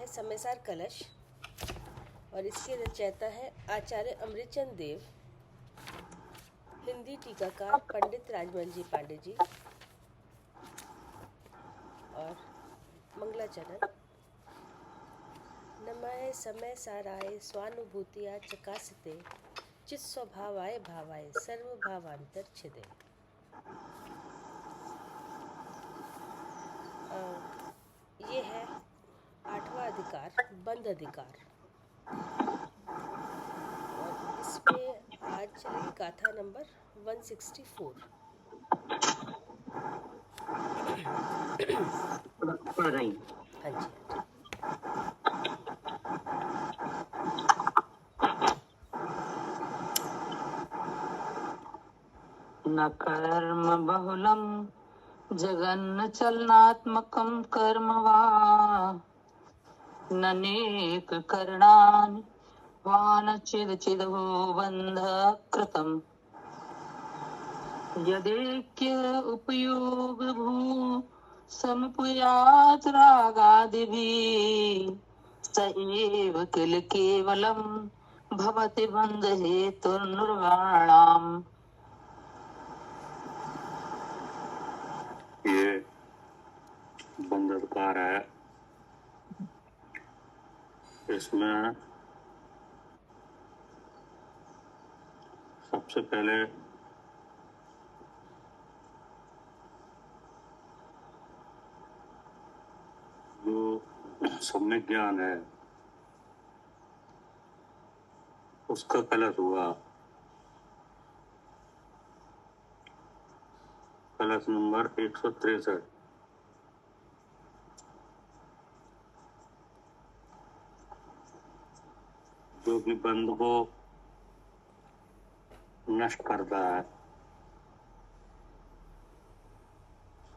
समयसार कलश और इसके रचयिता है आचार्य अमृतचंद देव, हिंदी टीकाकार पंडित राजमल जी पांडे जी और मंगलाचरण। नमः समय साराय स्वानुभूतिया चकासते चित स्वभावाय भावाय सर्व भावांतर छिदे। ये है 8वां अधिकार, बंध अधिकार, और इसमें आज चलेगी गाथा नंबर 164। हाँ जी। न कर्म बहुलम जगन्न चलनात्मकं कर्म वा ननेक करणानि वान चिद चिदहो बंध कृतम् यदेक्य उपयोग भू समपुयात रागादिभिः स एव किल केवलम भवति बंध हेतुर्निर्वाणाम्। ये बंध अधिकार है। इसमें सबसे पहले जो सम्यक ज्ञान है उसका कलश हुआ। कलश नंबर 163। जो कि बंध को नष्ट करता है।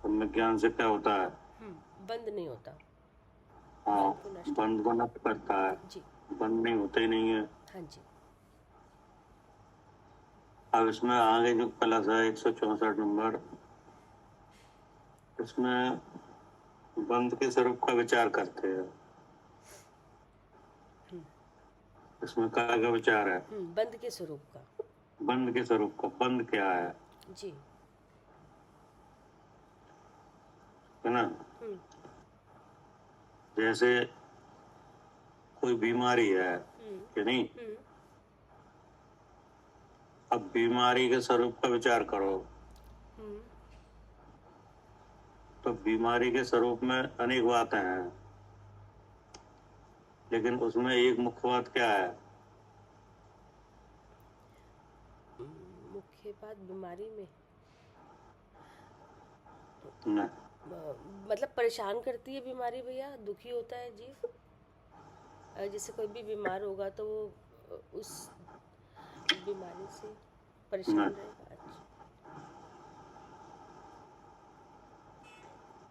सम्यक ज्ञान से क्या होता है? बंद नहीं होता। हाँ, बंध को नष्ट करता है जी। बंद नहीं होते ही नहीं है। हाँ जी। अब इसमें आगे जो कलश है 164 नंबर, इसमें बंध के स्वरूप का विचार करते हैं। इसमें क्या का विचार है? बंध के स्वरूप का। बंध के स्वरूप का। बंध क्या है जी, है ना? जैसे कोई बीमारी है कि नहीं, अब बीमारी के स्वरूप का विचार करो तो बीमारी के स्वरूप में अनेक बातें हैं, लेकिन उसमें एक मुख्य बात क्या है? मुख्य बात बीमारी में नहीं, मतलब परेशान करती है बीमारी भैया, दुखी होता है जीव। जैसे कोई भी बीमार होगा तो वो उस बीमारी से परेशान रहेगा। अच्छा,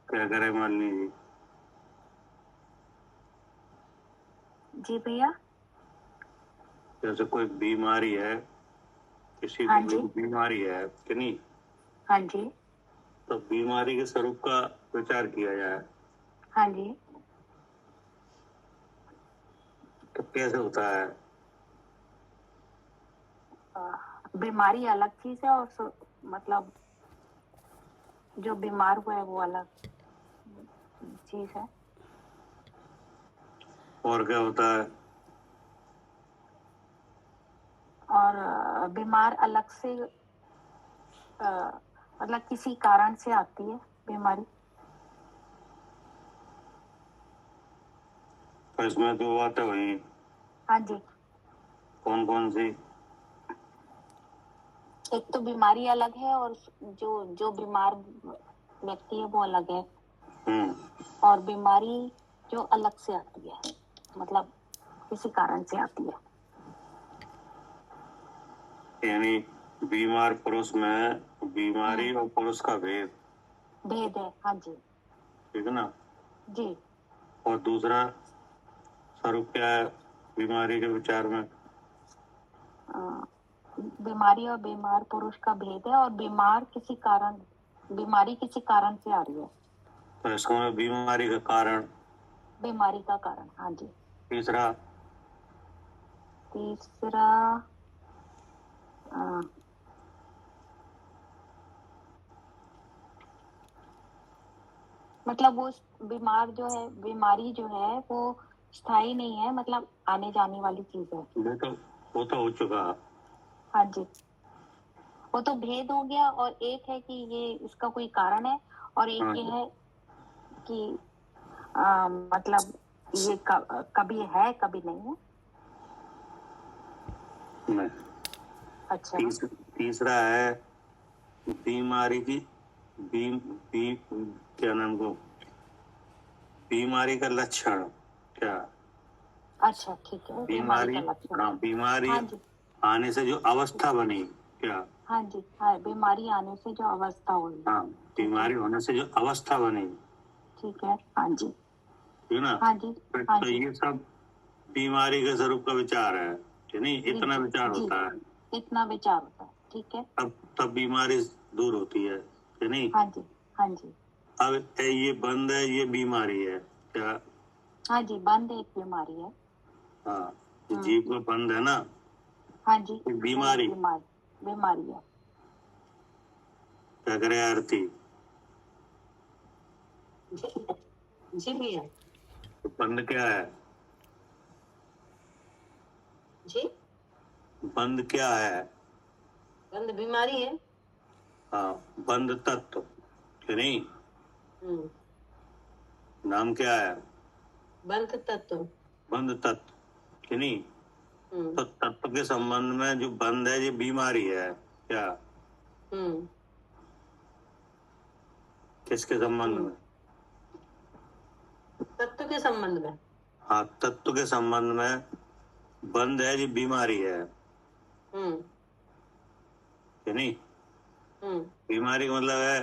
क्या करे मालिनी जी? जी भैया। जैसे कोई बीमारी है, किसी को बीमारी है कि नहीं? हाँ जी। तो बीमारी के स्वरूप का विचार किया जाए। हाँ जी। तो कैसे होता है? बीमारी अलग चीज है और मतलब जो बीमार हुआ है वो अलग चीज है। और क्या होता है? और बीमार अलग से मतलब किसी कारण से आती है बीमारी। तो इसमें दो बातें हुई। हाँ जी। कौन कौन सी? एक तो बीमारी अलग है और जो बीमार व्यक्ति है वो अलग है। और बीमारी जो अलग से आती है, मतलब किसी कारण से आती है। यानी बीमार पुरुष में बीमारी और पुरुष का भेद है। हाँ जी। ठीक है ना जी। और दूसरा स्वरूप क्या है बीमारी के विचार में? बीमारी और बीमार पुरुष का भेद है और बीमारी किसी कारण से आ रही है। तो इसमें बीमारी का कारण बीमारी का कारण। हाँ जी। तीसरा तीसरा अ, मतलब वो बीमार जो है, बीमारी जो है वो स्थायी नहीं है, मतलब आने जाने वाली चीज है। वो तो हो चुका। हाँ जी, वो तो भेद हो गया। और एक है कि ये इसका कोई कारण है, और एक हाँ ये जी। है कि मतलब ये कभी है कभी नहीं है। नहीं। अच्छा। तीसरा है बीमारी की बी, बी, क्या नाम को, बीमारी का लक्षण क्या, अच्छा ठीक है, बीमारी बीमारी, का लक्षण। हाँ बीमारी हाँ जी। आने से जो अवस्था बनी क्या, हाँ जी, हाँ, बीमारी आने से जो अवस्था हुई। हाँ ठीक है। बीमारी होने से जो अवस्था बनी, ठीक है। हाँ जी। ठीक है ना। हाँ जी। हाँ तो जी। ये सब बीमारी के स्वरूप का विचार है कि नहीं, जी इतना जी विचार जी, होता है, इतना विचार होता है। ठीक है। तब बीमारी दूर होती है कि नहीं। हाँ जी। हाँ जी। अब ये बंद है, ये बीमारी है क्या। हाँ जी, बंद एक बीमारी है। हाँ, जीव में बंद है ना, हाँ जी, ये वो एक बीमारी। बीमारी बीमारी है। क्या करे आरती, जी भैया। तो बंद क्या है, जी, बंद क्या है। बंद बीमारी है। हाँ, बंद तत्व कि नहीं, हम्म, नाम क्या है, बंद तत्व। बंद तत्व कि नहीं। हम्म तो तत्व के संबंध में जो बंद है ये बीमारी है क्या, हम्म किसके संबंध हम्म में। तत्व के संबंध में। हाँ, तत्व के संबंध में बंद है, ये बीमारी है हम्म कि नहीं। हम्म बीमारी का मतलब है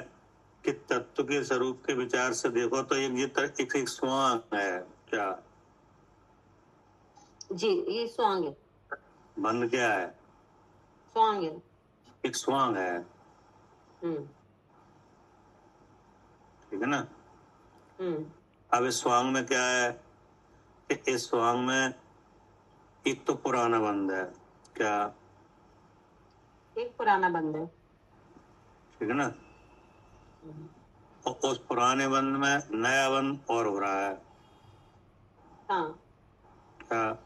कि तत्व के स्वरूप के विचार से देखो तो एक स्वांग है क्या, जी, ये स्वांग है। बंद क्या है, स्वांग है। एक स्वांग है, हम्म ठीक है ना। हम्म अब इस स्वांग में क्या है कि इस स्वांग में एक तो पुराना बंद है क्या, एक पुराना बंद है। ठीक है ना। हम्म, और उस पुराने बंद में नया बंद और हो रहा है हाँ, क्या,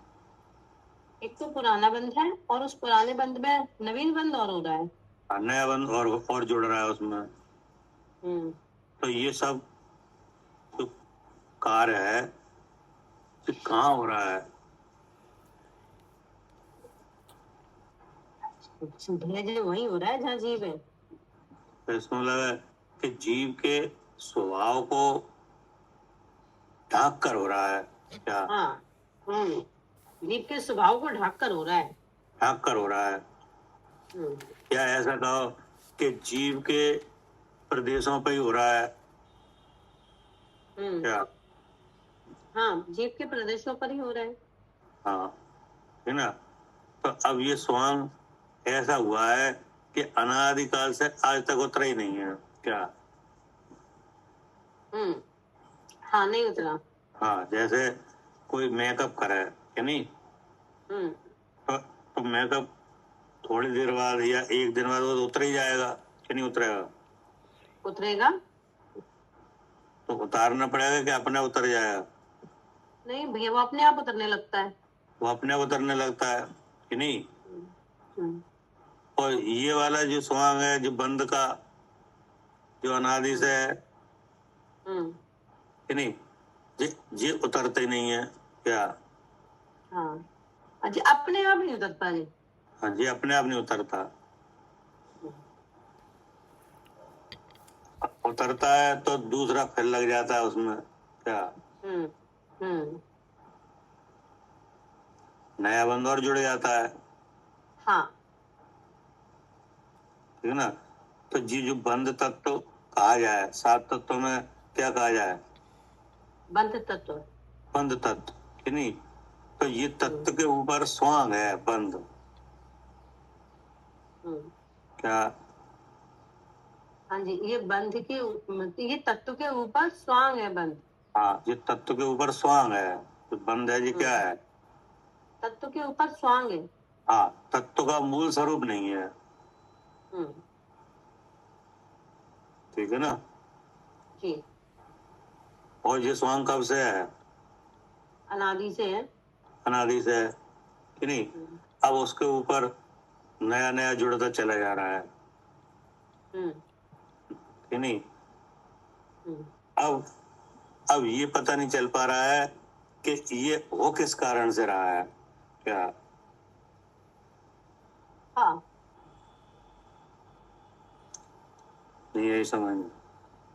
एक तो पुराना बंद है और उस पुराने बंद में नवीन बंद और हो रहा है। नया बंद और जुड़ रहा है उसमें। हम्म तो ये सब जो कार्य है ये कहाँ हो रहा है, भैया जी, वही हो रहा है जहाँ जीव है। तो इसमें मतलब है कि जीव के स्वभाव को ढाक कर हो रहा है क्या, हाँ। जीव के स्वभाव को ढाक कर हो रहा है। ढाक कर हो रहा है। हम्म क्या ऐसा कहो कि जीव के प्रदेशों पे ही हो रहा है हम्म क्या, हाँ, जीव के प्रदेशों पर ही हो रहा है। हाँ, है ना। तो अब ये स्वांग ऐसा हुआ है कि अनादिकाल से आज तक उतरा ही नहीं है क्या। हम्म हाँ, नहीं उतरा। हाँ, जैसे कोई मेकअप करे कि नहीं, हम्म तो मेकअप थोड़ी देर बाद या एक दिन बाद वो तो उतर ही जाएगा कि नहीं उतरेगा। उतरेगा। तो उतारना पड़ेगा कि अपने उतर जाएगा, नहीं भैया, वो अपने आप उतरने लगता है। वो अपने आप उतरने लगता है कि नहीं। हम्म और ये वाला जो स्वांग है जो बंद का, जो अनादि से है हम्म कि नहीं, ये उतरते नहीं है क्या। हाँ, अच्छा, अपने आप नहीं उतरता जी। हाँ जी, अपने आप नहीं उतरता, उतरता है तो दूसरा फिर लग जाता है उसमें क्या, हम्म हम्म नया बंद और जुड़ जाता है, हाँ। ठीक है ना। तो जी जो बंद तत्व कहा जाए, सात तत्वों में क्या कहा जाए, बंध तत्व। बंद तत्व कि नहीं। तो ये तत्व के ऊपर स्वांग है बंद हम्म क्या, हाँ जी, ये बंध के ये तत्व के ऊपर स्वांग है बंध। हाँ, ये तत्व के ऊपर स्वांग है, जो बंद है ये क्या है? तत्व के ऊपर स्वांग है। हाँ, तत्व का मूल स्वरूप नहीं है, हम्म, ठीक है ना। जी, और ये स्वांग कब से है? अनादि से है। अनादि से है कि नहीं। अब उसके ऊपर नया नया जुड़ता चला जा रहा है हम्म, कि नहीं। हम्म, अब ये पता नहीं चल पा रहा है कि ये हो किस कारण से रहा है, क्या? हाँ, नहीं, यही समझ में।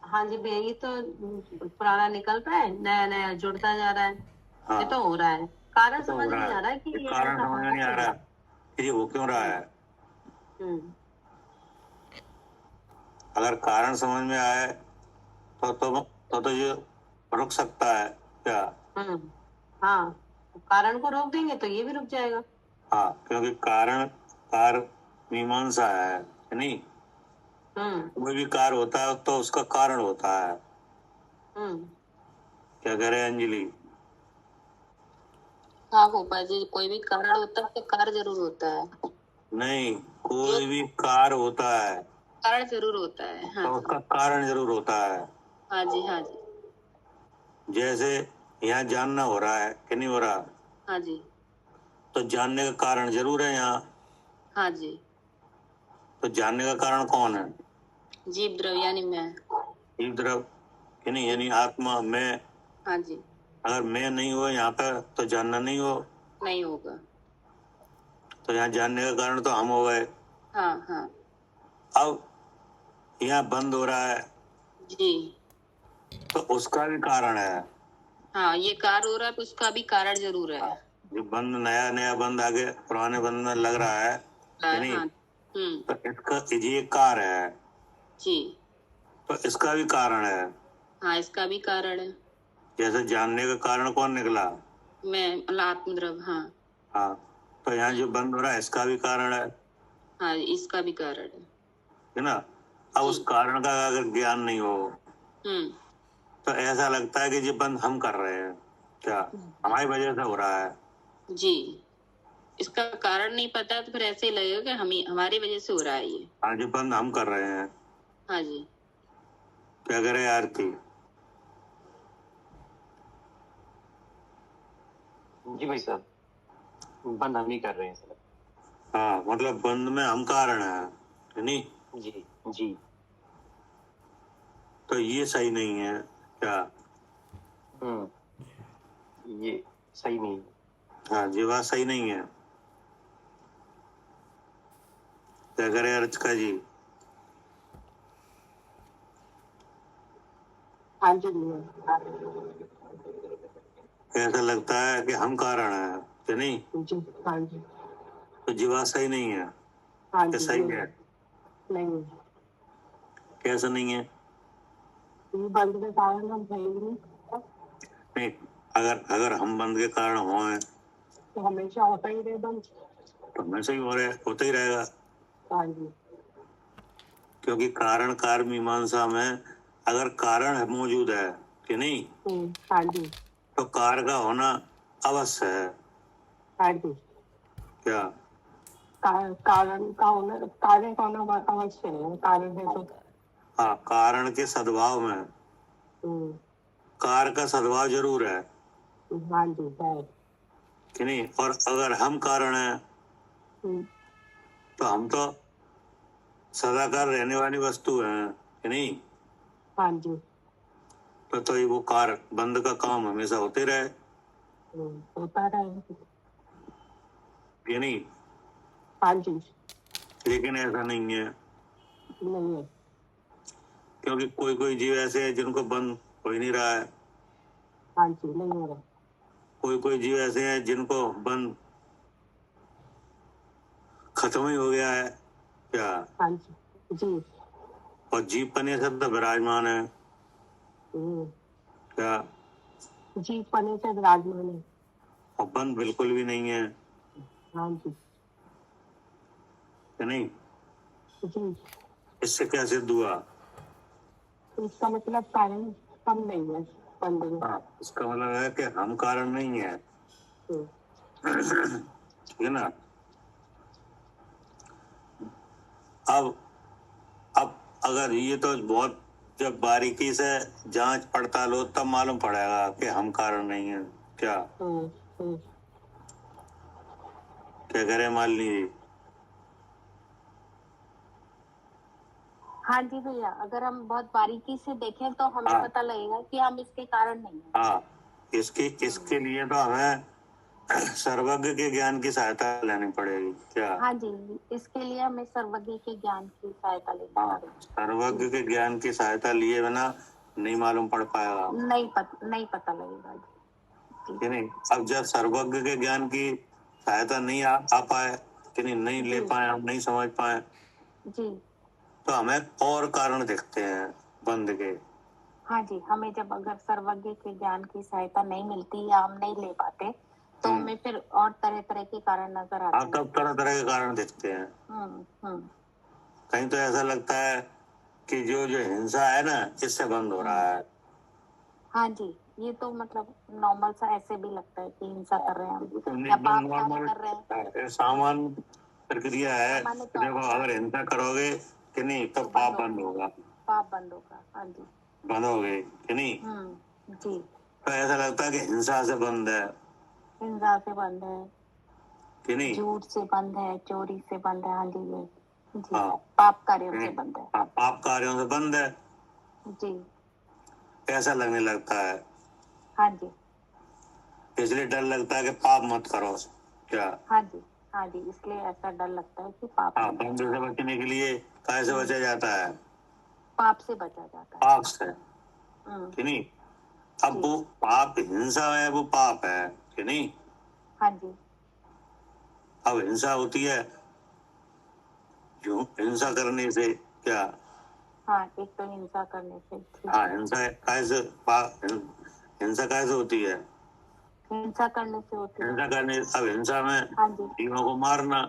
हाँ जी भैया, ये तो पुराना निकल रहा है, नया नया जुड़ता जा रहा है। हाँ, ये तो हो रहा है, कारण तो समझ हो रहा नहीं है, आ रहा है कि ये ये कारण ऐसा समझ में होगा नहीं आ क्यों। रहा कि ये हो क्यों रहा है। हम्म, अगर कारण समझ में आए तो ये रुक सकता है, क्या? हम्म, हाँ, कारण को रोक देंगे तो ये भी रुक जाएगा। हाँ, क्योंकि कार मीमांसा है कि नहीं। हम्म, कोई भी कार होता है तो उसका कारण होता है। हम्म, क्या कह रहे हैं अंजलि? हाँ गोपाल जी, कोई भी कारण होता है तो कार्य जरूर होता है। नहीं, कोई भी कार होता है कारण जरूर होता है। हाँ तो जी, उसका कारण जरूर होता है। हाँ जी, हाँ जी, जैसे यहाँ जानना हो रहा है कि नहीं हो रहा, हाँ जी, तो जानने का कारण जरूर है यहाँ। हाँ जी। तो जानने का कारण कौन है? जीव द्रव्य यानी मैं। एक द्रव कि नहीं, यानी आत्मा, मैं। हाँ जी, अगर मैं नहीं हो यहाँ पर तो जानना नहीं हो, नहीं होगा। तो यहाँ जानने का कारण तो हम हो गए। हाँ हाँ अब यहाँ बंद हो रहा है जी, तो उसका भी कारण है। हाँ, ये कार्य हो रहा है तो उसका भी कारण जरूर है। जो बंद, नया नया बंद आगे पुराने बंद में लग रहा है कि नहीं, हाँ, तो इसका ये कार्य है, जी, तो इसका भी कारण है। हाँ, इसका भी कारण है। जैसे जानने का कारण कौन निकला? मैं मतलब आत्मद्रव। हाँ हाँ, तो यहाँ जो बंद हो रहा है इसका भी कारण हाँ, इसका भी कारण है ना। अब उस जी। कारण का अगर ज्ञान नहीं हो हम्म, तो ऐसा लगता है कि ये बंद हम कर रहे हैं, क्या हमारी वजह से हो रहा है। जी, इसका कारण नहीं पता तो फिर ऐसे ही लगेगा कि हमारी वजह से हो रहा है ये। हाँ, जो बंद हम कर रहे हैं। हाँ जी, क्या करे आरती? जी भाई साहब, बंद हम ही कर रहे हैं सर। हाँ, मतलब बंद में हम कारण है नहीं। जी जी। तो ये सही नहीं है, क्या? ये सही नहीं। हाँ, ये बात सही नहीं है। क्या करे अर्चका जी? हाँ जी ऐसा लगता है कि हम कारण है कि नहीं, जी, हाँ जी, तो ये बात सही नहीं है। हाँ क्या जी, सही है? नहीं, कैसा नहीं है? बंद के कारण हम रहेंगे नहीं, अगर हम बंद के कारण हों तो हमेशा होता ही रहे बंद। तो हमेशा ही होता ही रहेगा, हाँ जी, क्योंकि कारण कार मीमांसा में अगर कारण मौजूद है कि नहीं, हाँ जी, तो कार का होना अवश्य है, हाँ जी, क्या? कारण का होना, कार्य का होना अवश्य है, कारण है तो। हाँ, कारण के सद्भाव में कार का सद्भाव जरूर है हाँ जी, है। कि नहीं। और अगर हम कारण हैं तो हम तो सदाकार रहने वाली वस्तु हैं कि नहीं। हाँ जी, तो ये वो कार बंद का काम हमेशा होते रहे होता रहे। कि नहीं। हाँ जी, लेकिन ऐसा नहीं है, नहीं है। क्योंकि कोई कोई जीव ऐसे है जिनको बंद हो ही नहीं रहा है। हाँ जी, नहीं हो रहा। कोई कोई जीव ऐसे हैं जिनको बंद खत्म ही हो गया है, क्या? हाँ जी, जी, और जीव पने से तो विराजमान है, क्या? जी, पने से विराजमान है। और बंद बिल्कुल भी नहीं है हाँ जी, कि नहीं। जी, इससे क्या सिद्ध हुआ? तो इसका मतलब कारण कम नहीं है। बंधन। हाँ, इसका मतलब है कि हम कारण नहीं है, ठीक है ना। अब अगर ये तो बहुत जब बारीकी से जांच पड़ताल हो तब मालूम पड़ेगा कि हम कारण नहीं है। क्या क्या करे मालिनी जी? हाँ जी भैया, अगर हम बहुत बारीकी से देखें तो हमें हाँ। पता लगेगा कि हम इसके कारण नहीं है। हाँ, इसके लिए तो हमें सर्वज्ञ के ज्ञान की सहायता लेनी पड़ेगी। क्या? हाँ जी, इसके लिए हमें सर्वज्ञ के ज्ञान की सहायता लेनी हाँ, पड़ेगी। सर्वज्ञ के ज्ञान की सहायता लिए बिना नहीं मालूम पड़ पाएगा, नहीं पता लगेगा जी। कि नहीं। अब जब सर्वज्ञ के ज्ञान की सहायता नहीं आ पाए, कि नहीं ले पाए, हम नहीं समझ पाए, जी तो हमें और कारण दिखते हैं बंद के। हाँ जी, हमें जब अगर सर्वज्ञ के ज्ञान की सहायता नहीं मिलती या हम नहीं ले पाते तो हमें फिर और तरह तरह के कारण नजर आते हाँ, हैं। तब तरह तरह के कारण दिखते हैं। कहीं तो ऐसा लगता है कि जो जो हिंसा है ना, इससे बंद हो रहा है। हाँ जी, ये तो मतलब नॉर्मल सा ऐसे भी लगता है कि हिंसा कर रहे हैं हम तो या पाप कार्य नॉर्मल कर रहे हैं। सामान्य प्रक्रिया है। सामान्य देखो, अगर हिंसा करोगे कि नहीं तो पाप बंद होगा, पाप बंद होगा। हाँ जी, बंद हो गए कि नहीं। जी, तो ऐसा लगता है कि हिंसा से बंद है, हिंसा से बंद है, कि नहीं। झूठ से बंद है, चोरी से बंद है। हाँ जी, ये जी, हाँ, पाप कार्यों से बंद है। हाँ, पाप कार्यों से बंद है, जी, ऐसा लगने लगता है। हाँ जी, इसलिए डर लगता है कि पाप मत करो। क्या? हाँ जी, हाँ जी, इसलिए ऐसा डर लगता है कि पाप हाँ, बंद से बचने के लिए कैसे बचा जाता है? पाप से बचा जाता है। पाप से, कि नहीं। अब वो पाप हिंसा है, वो पाप है, कि नहीं। हाँ जी, अब हिंसा होती है जो हिंसा करने से। क्या? हाँ, एक तो हिंसा करने से। हाँ, हिंसा कैसे होती है? हिंसा करने से होती है। हिंसा करने, अब हिंसा में हाँ जी, जीवों को मारना,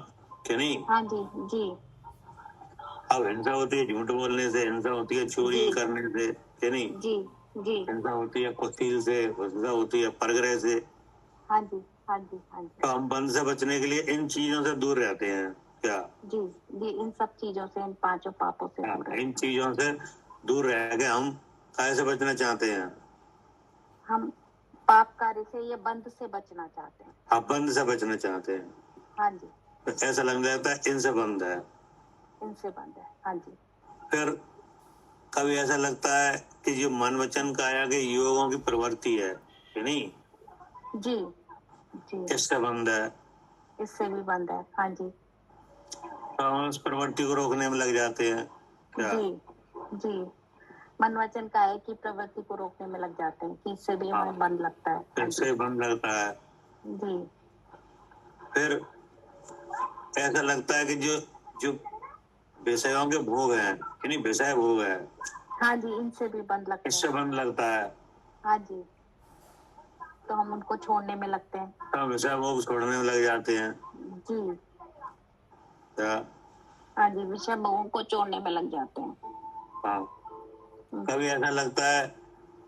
कि नहीं। हाँ जी, जी, अब हिंसा होती है झूठ बोलने से, हिंसा होती है चोरी करने से, कि नहीं। जी, जी, हिंसा होती है कुत्सील से, हिंसा होती है परग्रह से। हाँ जी, हाँ जी, हाँ जी, तो हम बंद से बचने के लिए इन चीजों से दूर रहते हैं। क्या? जी, जी, इन सब चीजों से, इन पांचों पापों से दूर इन रहते चीजों से दूर रह के हम कैसे बचना चाहते हैं? हम पाप कार्य से या बंध से बचना चाहते हैं। आप बंद से बचना चाहते हैं, हाँ जी, तो ऐसा लगने लगता है इनसे बंद है। इनसे बंध है। हाँ जी, फिर कभी ऐसा लगता है कि जो मन वचन काया के योगों की प्रवृत्ति है, कि नहीं, जी, जी, इससे बंद है। इससे भी बंध है। हाँ जी, तो हम उस प्रवृत्ति को रोकने में लग जाते हैं। क्या? जी, जी, मन वचन काया की प्रवृत्ति को रोकने में लग जाते हैं कि इससे भी हमें बंध लगता है। हाँ इससे बंद लगता है। जी, फिर ऐसा लगता है कि जो जो विषयों के भोग हैं, कि नहीं, विषय भोग है, हाँ जी, इनसे भी बंध लगता इससे है। बंद लगता है। हाँ जी, तो हम उनको छोड़ने में लगते हैं। तो विषय भोग छोड़ने में लग जाते हैं। जी, क्या? हाँ जी, विषय भोगों को छोड़ने में लग जाते हैं। हाँ, कभी ऐसा लगता है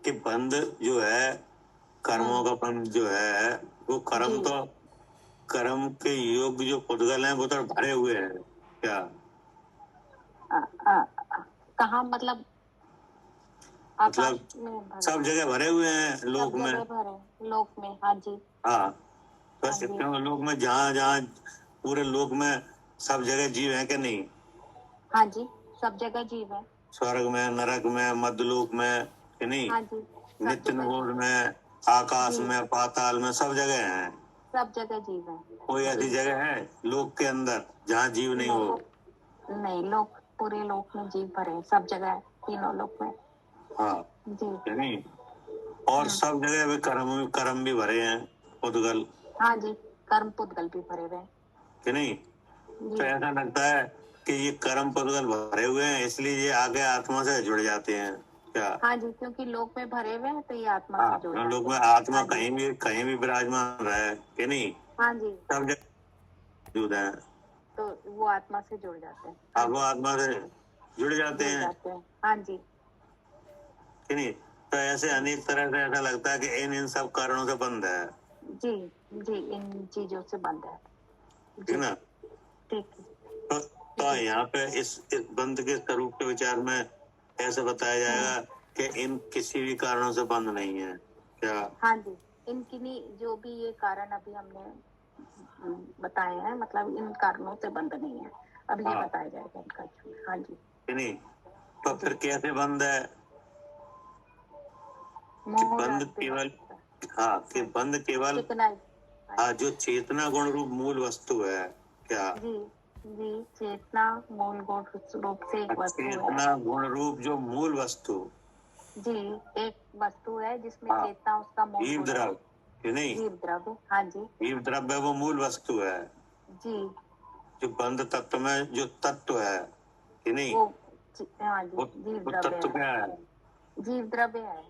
कि बंध जो है, कर्मों का बंध जो है, वो कर्म के योग जो पुद्गल हैं वो तो भरे हुए हैं। क्या? कहाँ मतलब आकाश में भरे, सब जगह भरे हुए हैं, लोक में। भरे लोक में। हाँ जी, हाँ, बस हाँ जी। इतने लोक में, जहाँ जहाँ पूरे लोक में सब जगह जीव है, कि नहीं। हाँ जी, सब जगह जीव है। स्वर्ग में, नरक में, मध्यलोक में, कि नहीं, हाँ जी, नित्य नवोद में, आकाश जी। में, पाताल में, सब जगह है। सब जगह जीव है। कोई ऐसी जगह है लोक के अंदर जहाँ जीव नहीं हो? नहीं, लोक पूरे लोक में जीव भरे हैं, सब जगह है, तीनों लोक में। हाँ, जी, कि नहीं। और सब जगह वे कर्म भी भरे हैं, पुद्गल। हाँ जी, कर्म पुद्गल भी भरे हुए हैं। कि नहीं। तो ऐसा लगता है कि ये कर्म पुद्गल भरे हुए हैं, इसलिए ये आगे आत्मा से जुड़ जाते हैं। क्या? हाँ जी, क्योंकि लोक में भरे हुए हैं तो ये आत्मा से जुड़ जाते हैं। लोक में आत्मा कहीं भी विराजमान रहे, कि नहीं, हाँ जी, सब जगह मौजूद है, तो वो आत्मा से जुड़ जाते हैं। अब वो आत्मा से जुड़ जाते हैं, हाँ जी, कि नहीं। तो ऐसे अनेक तरह से ऐसा लगता है कि इन सब कारणों से बंद है, जी जी, इन चीजों से बंद है। ठीक ना। ठीक है। तो यहाँ पे इस बंद के स्वरूप के विचार में ऐसे बताया जाएगा कि इन किसी भी कारणों से बंद नहीं है क्या। हाँ जी, इन किन्हीं जो भी ये कारण अभी हमने बताए हैं, मतलब इन कारणों से बंद नहीं है। अब ये हाँ। बताया जाएगा इनका। हाँ जी। नहीं तो फिर कैसे बंद है कि मोह बंद राग केवल, हाँ कि बंद केवल, चिकनाई। हाँ जो चेतना गुण रूप मूल वस्तु है क्या। जी जी, चेतना मूल गुण रूप से एक वस्तु है। चेतना गुण रूप जो मूल वस्तु, जी, एक वस्तु है जिसमें हाँ, चेतना उसका मूल जीव गुण है। द्रव्य कि नहीं, जीव द्रव्य। हाँ जी। जीव द्रव्य वो मूल वस्तु है। जी, जो बंद तत्व में जो तत्व है कि नहीं, वो हाँ जी, वो जीव वो द्रव्य तत्व है। क्या है, जीव द्रव्य है।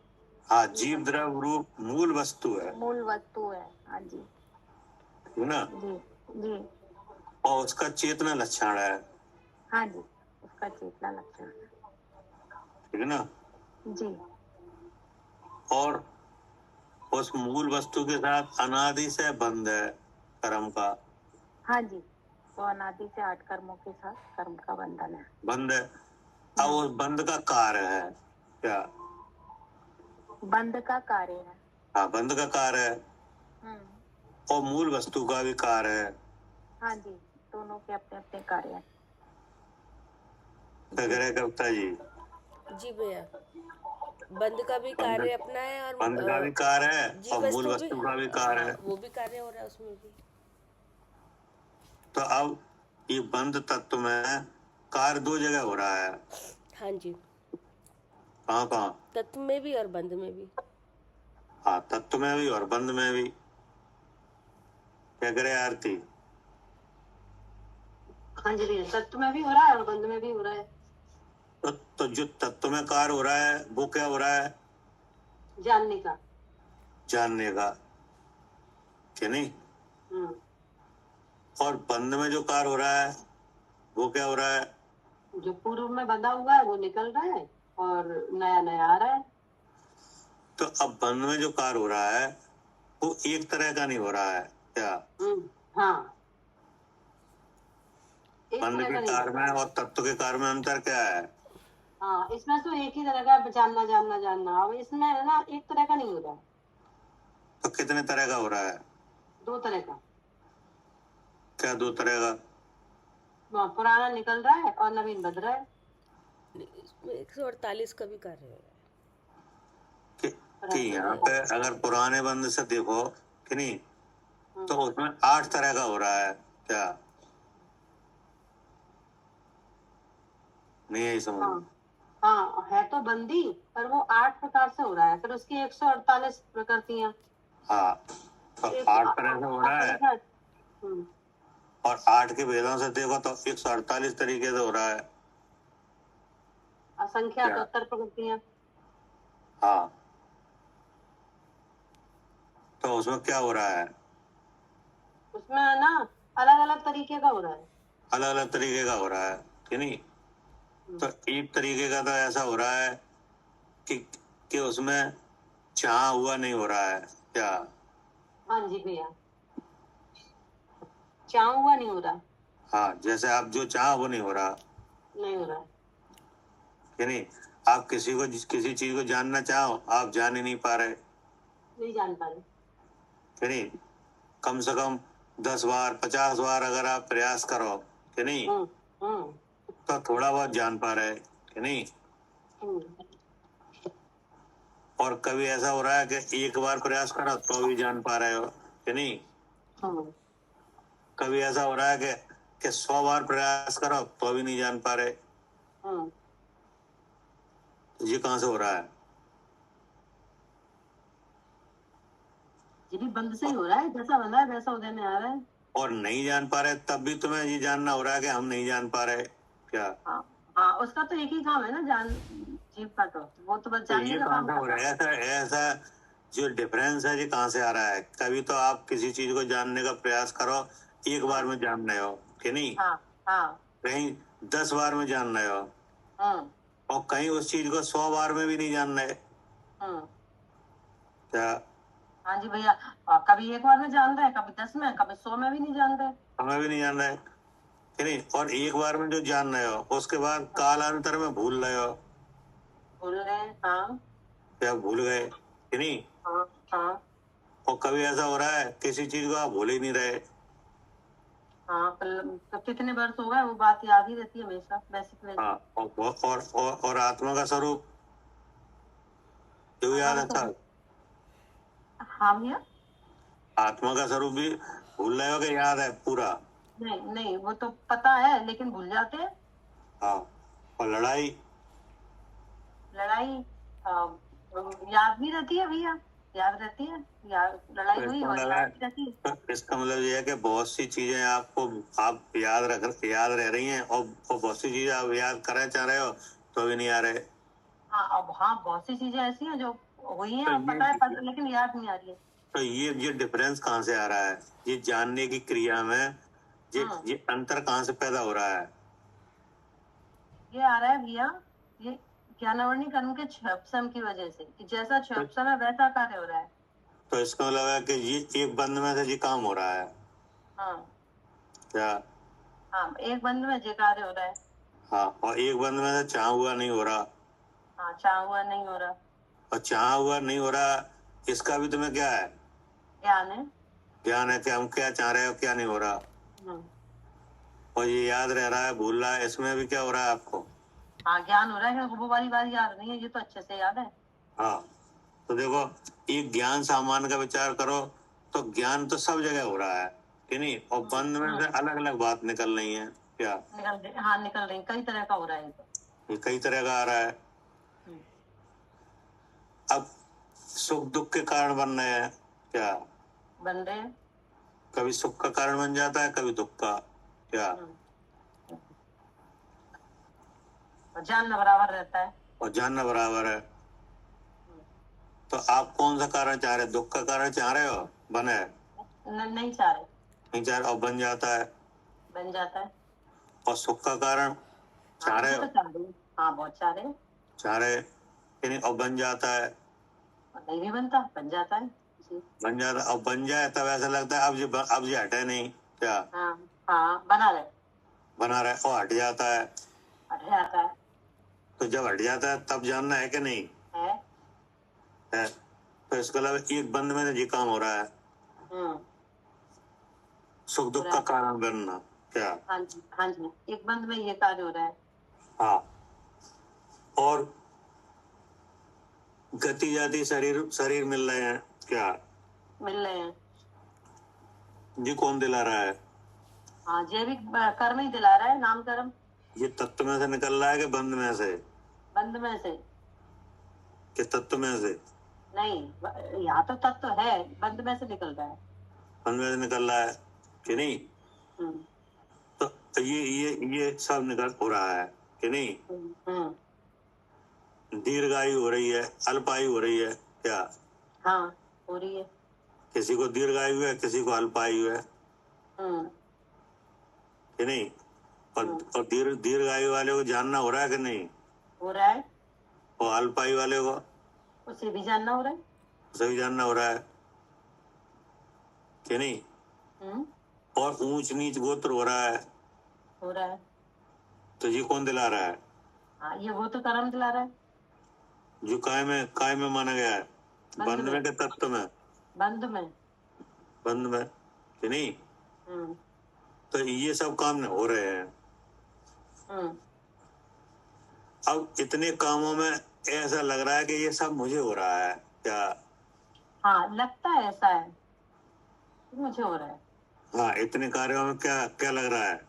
हाँ जीव द्रव्य रूप मूल वस्तु है, मूल वस्तु है। हाँ जी। है ना। जी जी। और उसका चेतना लक्षण है, हाँ जी, उसका चेतना लक्षण है। ठीक है ना। जी और उस मूल वस्तु के साथ अनादि से बंध है कर्म का। हाँ जी, वो अनादि से 8 कर्मों के साथ कर्म का बंधन है। बंध है। अब उस बंध का कार्य है क्या, बंध का कार्य है। हाँ बंध का कार्य है और मूल वस्तु का भी कार्य है। हाँ जी, दोनों के अपने अपने कार्य हैं। क्या करे कविता जी। जी भैया, बंद का भी कार्य अपना है और बंध का भी कार्य है जी और मूल वस्तु का भी कार्य है। वो भी कार्य हो रहा है उसमें भी। तो अब ये बंध तत्व में कार्य 2 जगह हो रहा है। हाँ जी, कहाँ कहाँ, तत्व में भी और बंध में भी। हाँ तत्व में भी और बंध में भी। क्या करे आरती। हाँ जी भैया, तत्व में भी हो रहा है और बंध में भी हो रहा है। तो जो तत्व में कार्य हो रहा है वो क्या हो रहा है, जानने का। जानने का कि नहीं। और बंध में जो कार्य हो रहा है वो क्या हो रहा है, जो पूर्व में बंधा हुआ है वो निकल रहा है और नया नया आ रहा है। तो अब बंध में जो कार्य हो रहा है वो एक तरह का नहीं हो रहा है क्या। हाँ, एक बंध तरह के का नहीं कार्य होता। में और तत्व के कार्य में अंतर क्या है। हाँ, इसमें तो एक ही तरह का जानना जानना जानना। अब इसमें है ना, एक तरह का नहीं हो रहा है, तो कितने तरह का हो रहा है, 2 तरह का। क्या 2 तरह का, पुराना निकल रहा है और नवीन बध रहा है। इसमें 148 का भी कार्य हो रहा है। कि यहाँ पे अगर पुराने बंध से देखो कि नहीं तो उसमें 8 तरह का हो रहा है क्या, नहीं यही समझ। हाँ, है तो बंदी पर वो 8 प्रकार से हो रहा है, फिर उसकी 148 प्रकृतियां। हाँ तो 8 तरह से हो रहा है और 8 के भेदों से देखो तो 148 तरीके से हो रहा है। असंख्या 72 प्रकृतियां। हाँ तो उसमें क्या हो रहा है, उसमें है ना अलग अलग तरीके का हो रहा है। अलग अलग तरीके का हो रहा है कि नहीं। तो एक तरीके का तो ऐसा हो रहा है कि उसमें चाह हुआ नहीं हो रहा है क्या। हाँ जी भैया, चाह हुआ नहीं हो रहा। हाँ जैसे आप जो चाह वो नहीं हो रहा, नहीं हो रहा कि नहीं। आप किसी चीज को जानना चाहो आप जान ही नहीं पा रहे, नहीं जान पा रहे। कि नहीं। कम से कम 10 बार 50 बार अगर आप प्रयास करो कि नहीं तो थोड़ा बहुत जान पा रहे, कि नहीं। और कभी ऐसा हो रहा है कि एक बार प्रयास करो तो भी जान पा रहे हो, कि नहीं। कभी ऐसा हो रहा है कि 100 बार प्रयास करो तो भी नहीं जान पा रहे। ये कहाँ से हो रहा है, ये भी बंद से ही हो रहा है, जैसा बना है वैसा उदय में आ रहा है। और नहीं जान पा रहे तब भी तुम्हें ये जानना हो रहा है कि हम नहीं जान पा रहे क्या। हाँ, उसका तो एक ही काम है ना, जान जीव का, तो वो तो बस जानने का काम हो रहा है। ऐसा जो डिफरेंस है ये कहाँ से आ रहा है। कभी तो आप किसी चीज को जानने का प्रयास करो 1 बार में जान रहे हो, कि नहीं। कहीं 10 बार में जान रहे हो और कहीं उस चीज को 100 बार में भी नहीं जान रहे। हम्म। क्या हाँ जी भैया, कभी एक बार में जान रहे हैं, कभी 10 में, कभी 100 में भी नहीं जान रहे। हमें भी नहीं जान रहा है कि नहीं, और एक बार में जो जान रहे हो उसके बाद कालांतर में भूल रहे हो, भूल रहे हैं, हाँ क्या भूल गए कि नहीं। हाँ हाँ और कभी ऐसा हो रहा है किसी चीज को आप भूल ही नहीं रहे। हाँ, तो कितने वर्ष हो गए, वो बात याद ही रहती है हमेशा, बेसिकली। हाँ, और आत्मा का स्वरूप जो याद है था। हाँ भैया, आत्मा का स्वरूप भी भूल रहे हो कि याद है पूरा। नहीं नहीं, वो तो पता है लेकिन भूल जाते हैं। हाँ, और लड़ाई लड़ाई याद भी रहती है भैया, याद रहती है, याद लड़ाई हुई इसका और मतलब याद है, भी रहती है। तो इसका मतलब ये है कि बहुत सी चीजें आपको आप याद रह रही हैं, और बहुत सी चीजें आप याद करना चाह रहे हो तो भी नहीं आ रहे। हाँ, अब हाँ, बहुत सी चीजें ऐसी हैं जो हुई हैं तो और पता है, लेकिन याद नहीं आ रही है। तो ये डिफरेंस कहाँ से आ रहा है, ये जानने की क्रिया में ये अंतर कहाँ से पैदा हो रहा है। ये आ रहा है भैया, ये ज्ञानावरणी कर्म के क्षपसम की वजह से, कि जैसा क्षपसम है वैसा कार्य हो रहा है। तो इसका मतलब है कि ये एक बंद में से ये काम हो रहा है। हाँ क्या। हाँ, एक बंद में जे कार्य हो रहा है। हाँ, और एक बंद में से चाह हुआ नहीं हो रहा। हाँ, चाह हुआ नहीं हो रहा। और चाह हुआ नहीं हो रहा, इसका भी तुम्हें क्या है, ज्ञान है। ज्ञान है कि हम क्या चाह रहे हो क्या नहीं हो रहा। हम्म। और ये याद रह रहा है भूल रहा है, इसमें भी क्या हो रहा है आपको। हाँ, ज्ञान हो रहा है, वो वाली बात याद नहीं है, ये तो अच्छे से याद है। हाँ, तो देखो, एक ज्ञान सामान्य का विचार करो तो ज्ञान तो सब जगह हो रहा है कि नहीं, और बंद में से अलग अलग बात निकल रही है। क्या निकल रही, कई तरह का हो रहा है ये तो। ये कई तरह का आ रहा है। हम्म। अब सुख दुख के कारण बन रहे हैं। क्या। बन रहे हैं। कभी सुख का कारण बन जाता है, कभी दुख का। क्या। और जानना बराबर रहता है। और जानना बराबर है। तो आप कौन सा कारण चाह रहे हो, दुख का कारण चाह रहे हो, बने नहीं चाह रहे। नहीं चाह रहे, और बन जाता है। बन जाता है। और सुख का कारण चाह हाँ, रहे इसे हो, तो चाह रहे हैं। हाँ, बहुत चाह रहे हैं। चाह रहे कि नहीं, और बन जाता है। और नहीं भी बनता, बन जाता है जी। बन जाता, और बन जाए तब ऐसा लगता है अब ये हटे नहीं। क्या। हाँ हाँ, बना रहे। बना रहे और हट जाता है। हट जाता है। तो जब हट जाता है तब जानना है कि नहीं है। है। तो इसका मतलब एक बंद में ये काम हो रहा है, हम्म। सुख दुख का कारण बनना। क्या। हाँ जी हाँ जी, एक बंद में ये कार्य हो रहा है। हाँ, और गति जाति शरीर शरीर मिल रहे हैं। क्या। मिल रहे हैं। ये कौन दिला रहा है, हाँ, जैविक कर्म ही दिला रहा है, नाम कर्म। ये तत्व में से निकल रहा है कि बंद में से, बंद में से। कि तत्व में से। नहीं, यहाँ तो तत्व है, बंद में से निकल रहा है। बंद में से निकल रहा है कि नहीं। हम्म तो ये सब निकल हो रहा है कि नहीं। दीर्घायु हो रही है, अल्पायु हो रही है। क्या। हाँ, हो रही है। किसी को दीर्घायु है, किसी को अल्पायु है हम्म कि नहीं। और दीर्घायु वाले को जानना हो रहा है कि नहीं, हो रहा है। और अल्पायु वाले को उसे भी जानना हो रहा है। सभी जानना हो रहा है कि नहीं। हम्म और ऊंच नीच गोत्र हो रहा है, हो रहा है। तो ये कौन दिला रहा है, हाँ, ये वो तो कर्म दिला रहा है। जो काय में माना गया है, बंद में के तत्व में, बंद में। बंद में कि नहीं। हम्म तो ये सब काम हो रहे हैं। हम्म अब इतने कामों में ऐसा लग रहा है कि ये सब मुझे हो रहा है। क्या। हाँ, लगता है ऐसा है, मुझे हो रहा है। हाँ, इतने कार्यों में क्या क्या लग रहा है,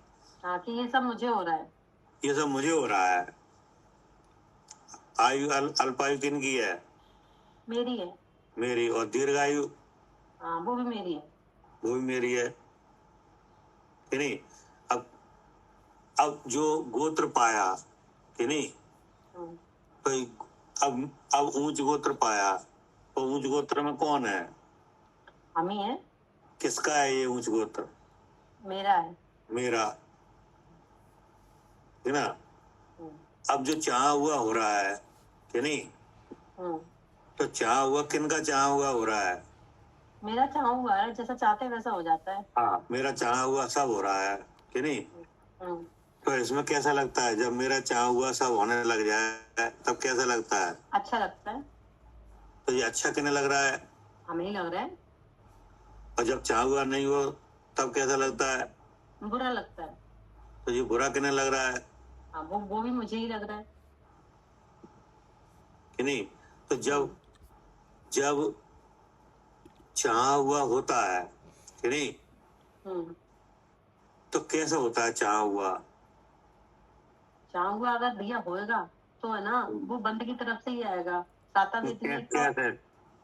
हाँ, कि ये सब मुझे हो रहा है। ये सब मुझे हो रहा है। आयु अल्पायु किनकी है, मेरी है। मेरी। और दीर्घायु हाँ, वो भी मेरी है। वो भी मेरी है कि नहीं। अब जो गोत्र पाया कि नहीं, हम्म, तो अब ऊंच गोत्र पाया, तो ऊंच गोत्र में कौन है, हम ही है। किसका है ये ऊंच गोत्र, मेरा है। मेरा, है ना। हम्म अब जो चाहा हुआ हो रहा है कि नहीं, हम्म तो चाह हुआ किनका चाह हुआ हो रहा है? मेरा चाह हुआ है, जैसा चाहते हैं वैसा हो जाता है। हाँ, मेरा चाह हुआ सब हो रहा है कि नहीं? हम्म, तो इसमें कैसा लगता है जब मेरा चाह हुआ सब होने लग जाए, तब कैसा लगता है? अच्छा लगता है। तो ये अच्छा किन्हें लग रहा है? हमें ही लग रहा है। और जब चाह हुआ नहीं हो तब कैसा लगता है? बुरा लगता है। तो ये बुरा किन्हें लग रहा है हाँ, वो भी मुझे ही लग रहा है। कि नहीं? तो जब जब चाह हुआ होता है कि नहीं, हम्म, तो कैसे होता है चाह हुआ? चाह हुआ अगर भैया होएगा तो है ना, वो बंद की तरफ से ही आएगा। साता वेदनी का। कैसे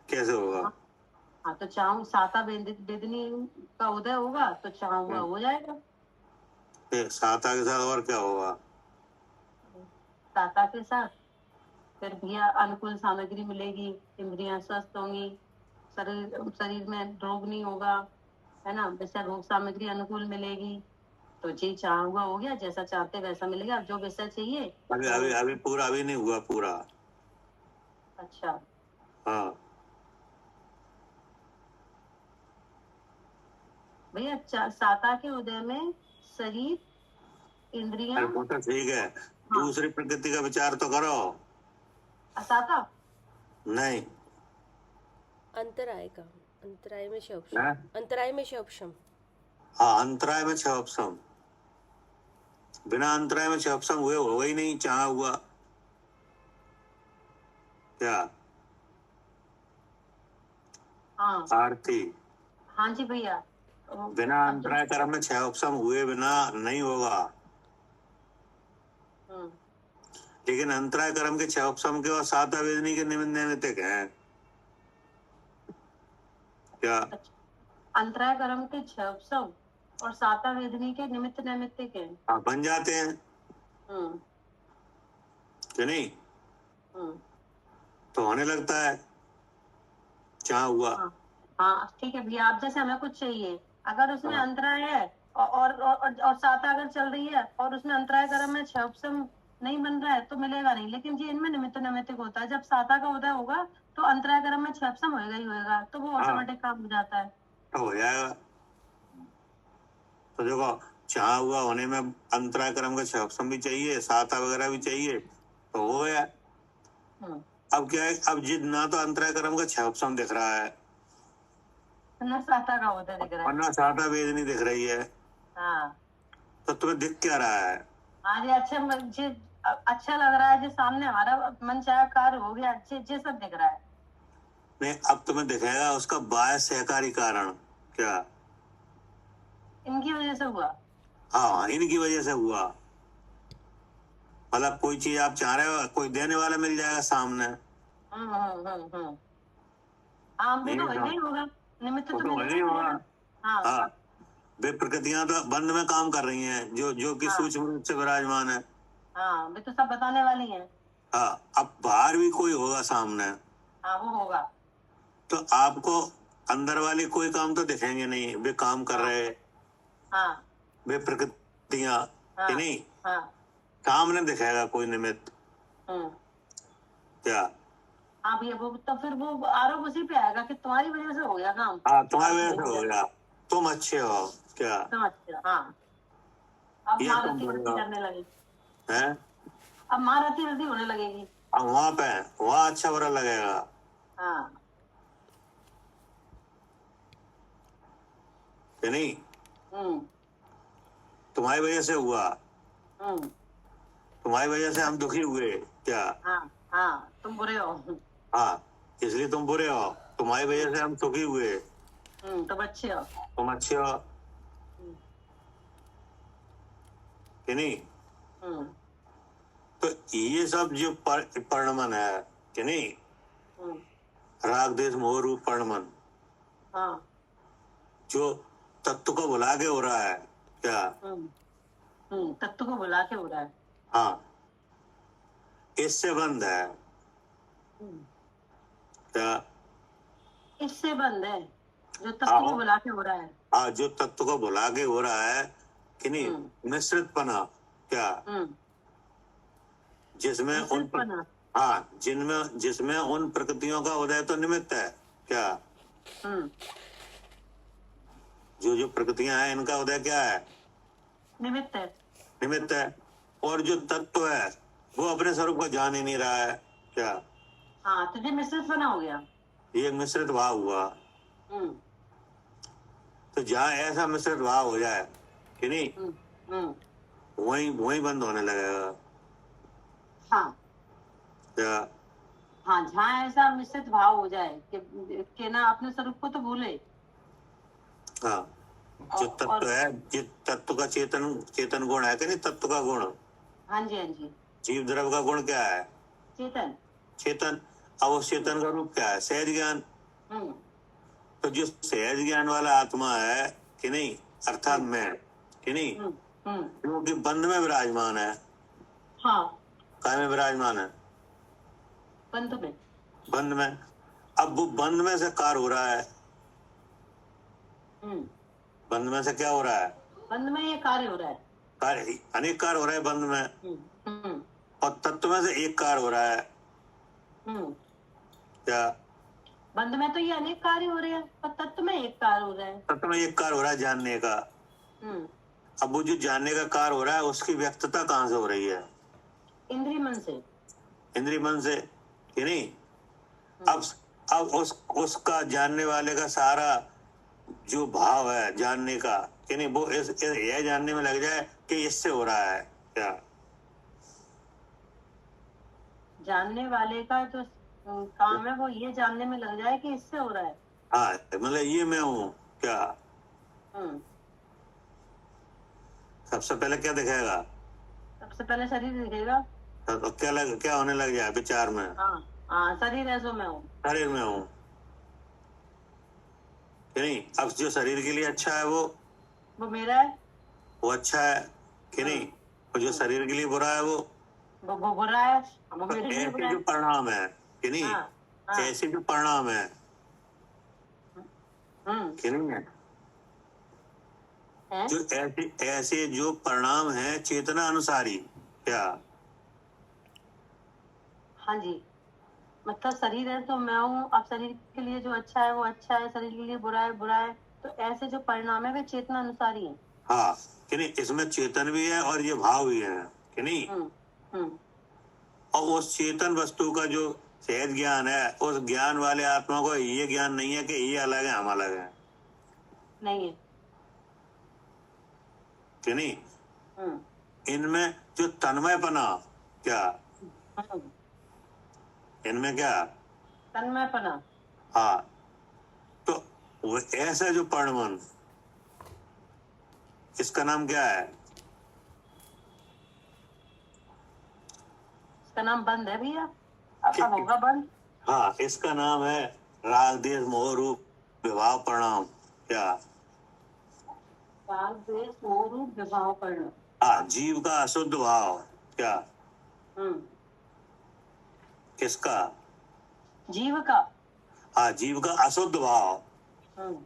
कैसे होगा? हाँ, तो चाह साता वेदनी का उदय होगा तो चाह हुआ हो जाएगा। फिर साता के साथ और क्या होगा? साता के साथ फिर भैया अनुकूल सामग्री मिलेगी, इंद्रियां स्वस्थ होंगी, शरीर में रोग नहीं होगा, है ना। विषय रोग सामग्री अनुकूल मिलेगी, तो जी चाह हुआ हो गया, जैसा चाहते वैसा मिलेगा। अब जो विषय चाहिए अभी अभी अभी पूरा अभी नहीं हुआ पूरा। अच्छा, हाँ, भैया साता के उदय में शरीर इंद्रियां। अरे वो तो ठीक है, दूसरी प्रकृति का विचार तो करो। साता नहीं, अंतराय का, अंतराय में शवशम, हैं? अंतराय में शवशम। हाँ, अंतराय में क्षोभसम, बिना अंतराय में क्षोभसम हुए होगा ही नहीं चाह हुआ। क्या हाँ आरती? हाँ जी भैया। बिना अंतराय कर्म में क्षोभसम हुए बिना नहीं होगा, लेकिन अंतराय कर्म के क्षोभसम के और साता वेदनी के निमित्त नैमित्तिक है। क्या अंतराय कर्म के क्षोभसम और साता वेदनी के निमित्त नैमित्तिक है? हाँ, बन जाते हैं कि नहीं? तो होने लगता है चाह हुआ। हाँ ठीक है भैया। आप जैसे हमें कुछ चाहिए, अगर उसमें अंतराय है और साता अगर चल रही है और उसमें अंतराय कर्म में क्षोभसम नहीं बन रहा है तो मिलेगा नहीं। लेकिन जी इनमें निमित्त नैमित्तिक होता है। जब साता का उदय होगा तो अंतराय कर्म में क्षोभसम होएगा ही होएगा, तो वो ऑटोमेटिक काम हो जाता है। तो हो जाएगा। तो देखो, चाह हुआ होने में अंतराय कर्म का क्षोभसम भी चाहिए, साता वगैरह भी चाहिए, तो हो गया। अब क्या है, अब जिद ना तो अंतराय कर्म का क्षोभसम दिख रहा है ना साता का उदय दिख रहा और है। ना साता वेदनी दिख रही है, हाँ तो तुम्हें दिख क्या रहा है? हाँ जी, अच्छा लग रहा है, जो सामने हमारा मन चाहे कार्य हो गया, अच्छे सब दिख रहा है। नहीं, अब तुम्हें दिखेगा उसका बाह्य सहकारी कारण। क्या इनकी वजह से हुआ? हाँ, इनकी वजह से हुआ। मतलब कोई चीज आप चाह रहे हो, कोई देने वाला मिल जाएगा सामने। हाँ वो तो वही होगा, निमित्त तो वही होगा। हाँ वे प्रकृतियां तो बंद में काम कर रही हैं, जो कि सूक्ष्म रूप से विराजमान है। हाँ वे तो सब बताने वाली हैं। हाँ, अब बाहर भी कोई होगा सामने, हाँ वो होगा। तो आपको अंदर वाले कोई काम तो दिखेंगे नहीं, वे काम कर रहे। हाँ वे प्रकृतियां कि नहीं, हाँ सामने दिखेगा कोई निमित्त। क्या हाँ भैया, वो तो फिर वो आरोप उसी पे आएगा कि तुम्हारी वजह से हो गया काम। हाँ, तुम्हारी वजह से हो गया, तुम अच्छे हो। क्या समझते? हाँ अब ये तुम महारथी बोलो करने लगे, है? अब महारथी होने लगेगी। अब वहां अच्छा बुरा लगेगा। हाँ कि नहीं? तुम्हारी वजह से हुआ, तुम्हारी वजह से हम दुखी हुए। क्या हाँ तुम बुरे हो। हाँ, इसलिए तुम बुरे हो, तुम्हारी वजह से हम सुखी हुए। तुम अच्छे हो। तुम अच्छे हो कि नहीं? तो ये सब जो परिणमन है कि नहीं, राग देश मोह रूप परिणमन, जो तत्व को भुला के हो रहा है। क्या तत्व को बुला के हो रहा है। हाँ, इससे बंद है। क्या इससे बंद है, जो तत्व को बुला के हो रहा है। हाँ, जो तत्व को भुला के हो रहा है कि नहीं, मिश्रित पना। क्या जिसमें हाँ, जिनमें जिसमें उन प्रकृतियों का उदय तो निमित्त है क्या? हम्म, जो प्रकृतियां हैं इनका उदय क्या है? निमित्त है। निमित्त है। और जो तत्व है वो अपने स्वरूप को जान ही नहीं रहा है क्या? हाँ, तो ये मिश्रित बना हो गया। ये मिश्रित भाव हुआ। हम्म, तो जहाँ ऐसा मिश्रित भाव हो जाए कि नहीं, हम्म, हम्म, वही वही बंद होने लगेगा हाँ क्या? हाँ, जहाँ ऐसा मिश्रित भाव हो जाए कि ना अपने स्वरूप को तो भूले। हाँ, जो और तत्व है, जिस तत्व का चेतन चेतन गुण है कि नहीं, तत्व का गुण, हाँ जी, हाँ जी, जीव द्रव्य का गुण क्या है? चेतन। चेतन। अब उस चेतन का रूप क्या है? सहज ज्ञान। हम्म, तो जो सहज ज्ञान वाला आत्मा है कि नहीं, अर्थात मैं कि नहीं, हम्म, हम्म, जो कि बंध में विराजमान है। हाँ, काय में विराजमान है? बंध में। बंध में। अब वो बंध में से कार हो रहा है। हम्म, बंध में से क्या हो रहा है? बंध में ये कार्य हो रहा है। कार्य, अनेक कार हो रहा है बंध में। हम्म, और तत्व में से एक कार हो रहा है हम्म, क्या? बंध में तो ये अनेक कार्य हो रहे हैं, पर तत्व में एक कार्य हो रहा है। तत्व में एक कार हो रहा है जानने का। हम्म, अब वो जो जानने का कार हो रहा है उसकी व्यक्तता कहाँ से हो रही है? इंद्रिय मन से। इंद्रिय मन से कि नहीं। अब उसका जानने वाले का सारा जो भाव है जानने का कि नहीं, वो यह जानने में लग जाए कि इससे हो रहा है क्या? जानने वाले का जो काम है वो ये जानने में लग जाए कि इससे हो रहा है। हाँ, मतलब ये मैं हूँ क्या? हम्म, सबसे पहले क्या दिखेगा? सबसे पहले शरीर दिखेगा। तो क्या होने लग जाए विचार में? हाँ हाँ, शरीर है सो मैं हूँ। शरीर में हूँ कि नहीं। अब जो शरीर के लिए अच्छा है वो मेरा है। वो अच्छा है कि नहीं, और जो शरीर के लिए बुरा है वो वो बुरा है। वो तो मेरे लिए बुरा ऐसे है। जो परिणाम है कि नहीं, हाँ, हाँ, ऐसे जो परिणाम है हम्म, कि नहीं है, है? जो ऐसे जो परिणाम है चेतना अनुसारी क्या? हाँ जी, मतलब शरीर है तो मैं हूँ। अब शरीर के लिए जो अच्छा है वो अच्छा है, शरीर के लिए बुरा है बुरा है। तो ऐसे जो परिणाम है वे चेतना अनुसारी है। हाँ कि नहीं, इसमें चेतन भी है और ये भाव भी है कि नहीं। हम्म, हम्म, और उस चेतन वस्तु का जो सहज ज्ञान है, उस ज्ञान वाले आत्मा को ये ज्ञान नहीं है कि ये अलग है हम अलग है नहीं है। कि नहीं। हम्म, इनमें जो तन्मयपना क्या, हम्म, इनमें क्या? तन्मयपना। हाँ, तो वो ऐसा जो परिणमन, इसका नाम क्या है? इसका नाम बंद है भैया। अब होगा बंद। हाँ, इसका नाम है राग देश मोह रूप विभाव परिणाम क्या? राग द्वेष मोह रूप विभाव परिणाम। हाँ, जीव का अशुद्ध भाव क्या? हम्म, किसका? जीव का। हाँ, जीव का अशुद्ध भाव हम्म,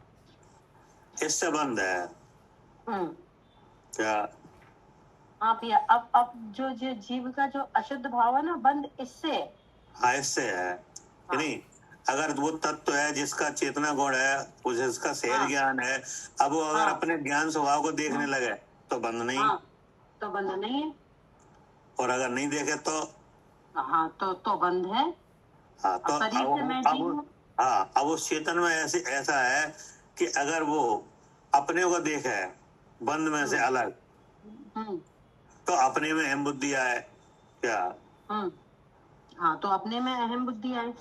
इससे बंद है हम्म, क्या? हाँ भैया, अब जो जीव का जो अशुद्ध भाव है ना, बंद इससे है। हाँ, इससे है कि नहीं। अगर वो तत्व है जिसका चेतना गुण है, वो जिसका सहज हाँ, ज्ञान है, अब वो अगर हाँ, अपने ज्ञान स्वभाव को देखने लगे तो बंद नहीं। हाँ, तो बंद नहीं है। और अगर नहीं देखे तो हाँ, तो बंद है। हाँ, तो शरीर से मैं जीव हूँ। हाँ, अब उस चेतन में ऐसा है कि अगर वो अपने को देखे बंद में से अलग, हम्म, तो अपने में अहम बुद्धि आए क्या? हम्म, हाँ, तो अपने में अहम बुद्धि आए।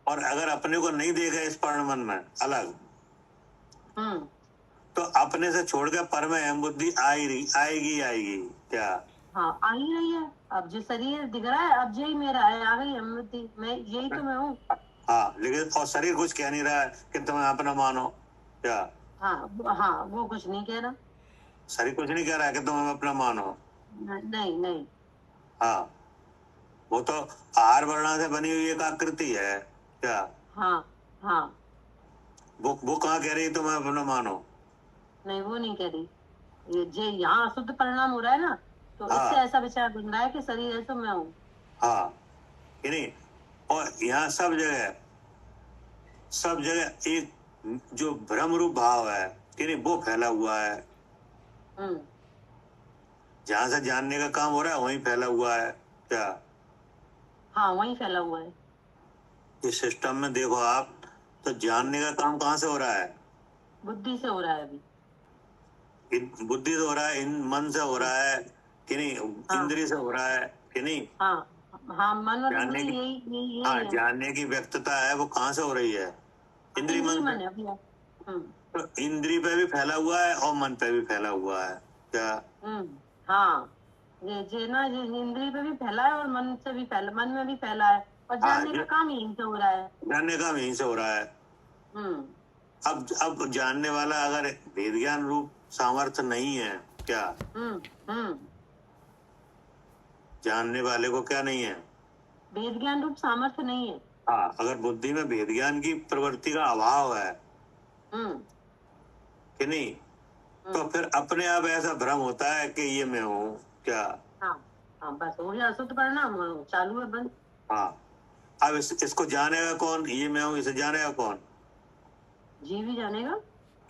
और अगर अपने को नहीं देखे इस परिणमन में अलग, हम्म, तो अपने से छोड़ के पर में अहम बुद्धि आएगी क्या? हाँ, आ ही रही है। अब जो शरीर दिख रहा है, अब यही मेरा है, आ गई अहम बुद्धि। मैं यही तो मैं हूँ। हाँ, लेकिन और शरीर कुछ कह नहीं रहा है कि तुम्हें अपना मानो क्या? हाँ हाँ, वो कुछ नहीं कह रहा। शरीर कुछ नहीं कह रहा है कि तुम हमें अपना मानो। नहीं नहीं। हाँ, वो तो आहार वर्णा से बनी हुई एक आकृति है क्या? हाँ हाँ, वो कहाँ कह रही है तुम्हें अपना मानो? नहीं, वो नहीं कह रही। ये जो यहाँ अशुद्ध परिणाम हो रहा है ना, तो हाँ। इससे ऐसा विचार बन रहा है कि शरीर है तो मैं हूँ। हाँ, कि नहीं। और यहाँ सब जगह एक जो भ्रम रूप भाव है कि नहीं, वो फैला हुआ है। हम्म, जहां से जानने का काम हो रहा है वहीं फैला हुआ है क्या। हाँ वही फैला हुआ है। इस सिस्टम में देखो आप, तो जानने का काम कहाँ से हो रहा है? बुद्धि से हो रहा है अभी। बुद्धि से हो रहा है, इन मन से हो रहा है कि नहीं, हाँ। इंद्रिय से हो रहा है कि नहीं। हाँ हाँ, मन और जानने इंद्रिय की, यही हाँ, है। जानने की व्यक्तता है वो कहाँ से हो रही है? इंद्रिय इंद्रिय मन मन से। है भैया। तो इंद्रिय पे भी फैला हुआ है और मन पे भी फैला हुआ है क्या। हाँ, ये ना ये इंद्रिय पे भी फैला है और मन से भी फैला, मन में भी फैला है, और जानने का काम यहीं से हो रहा है। जानने का काम यहीं से हो रहा है। हम्म, अब जानने वाला अगर वेद ज्ञान रूप सामर्थ्य नहीं है क्या, हम्म, जानने वाले को क्या नहीं है? वेद ज्ञान रूप सामर्थ्य नहीं है। हाँ, अगर बुद्धि में भेद ज्ञान की प्रवृत्ति का अभाव है कि नहीं, तो फिर अपने आप ऐसा भ्रम होता है कि ये मैं हूँ क्या। हाँ हाँ, बस हो गया अशुद्ध परिणाम, चालू है बंद। हाँ, अब इसको जानेगा कौन? ये मैं हूँ, इसे जानेगा कौन? जीव ही जानेगा।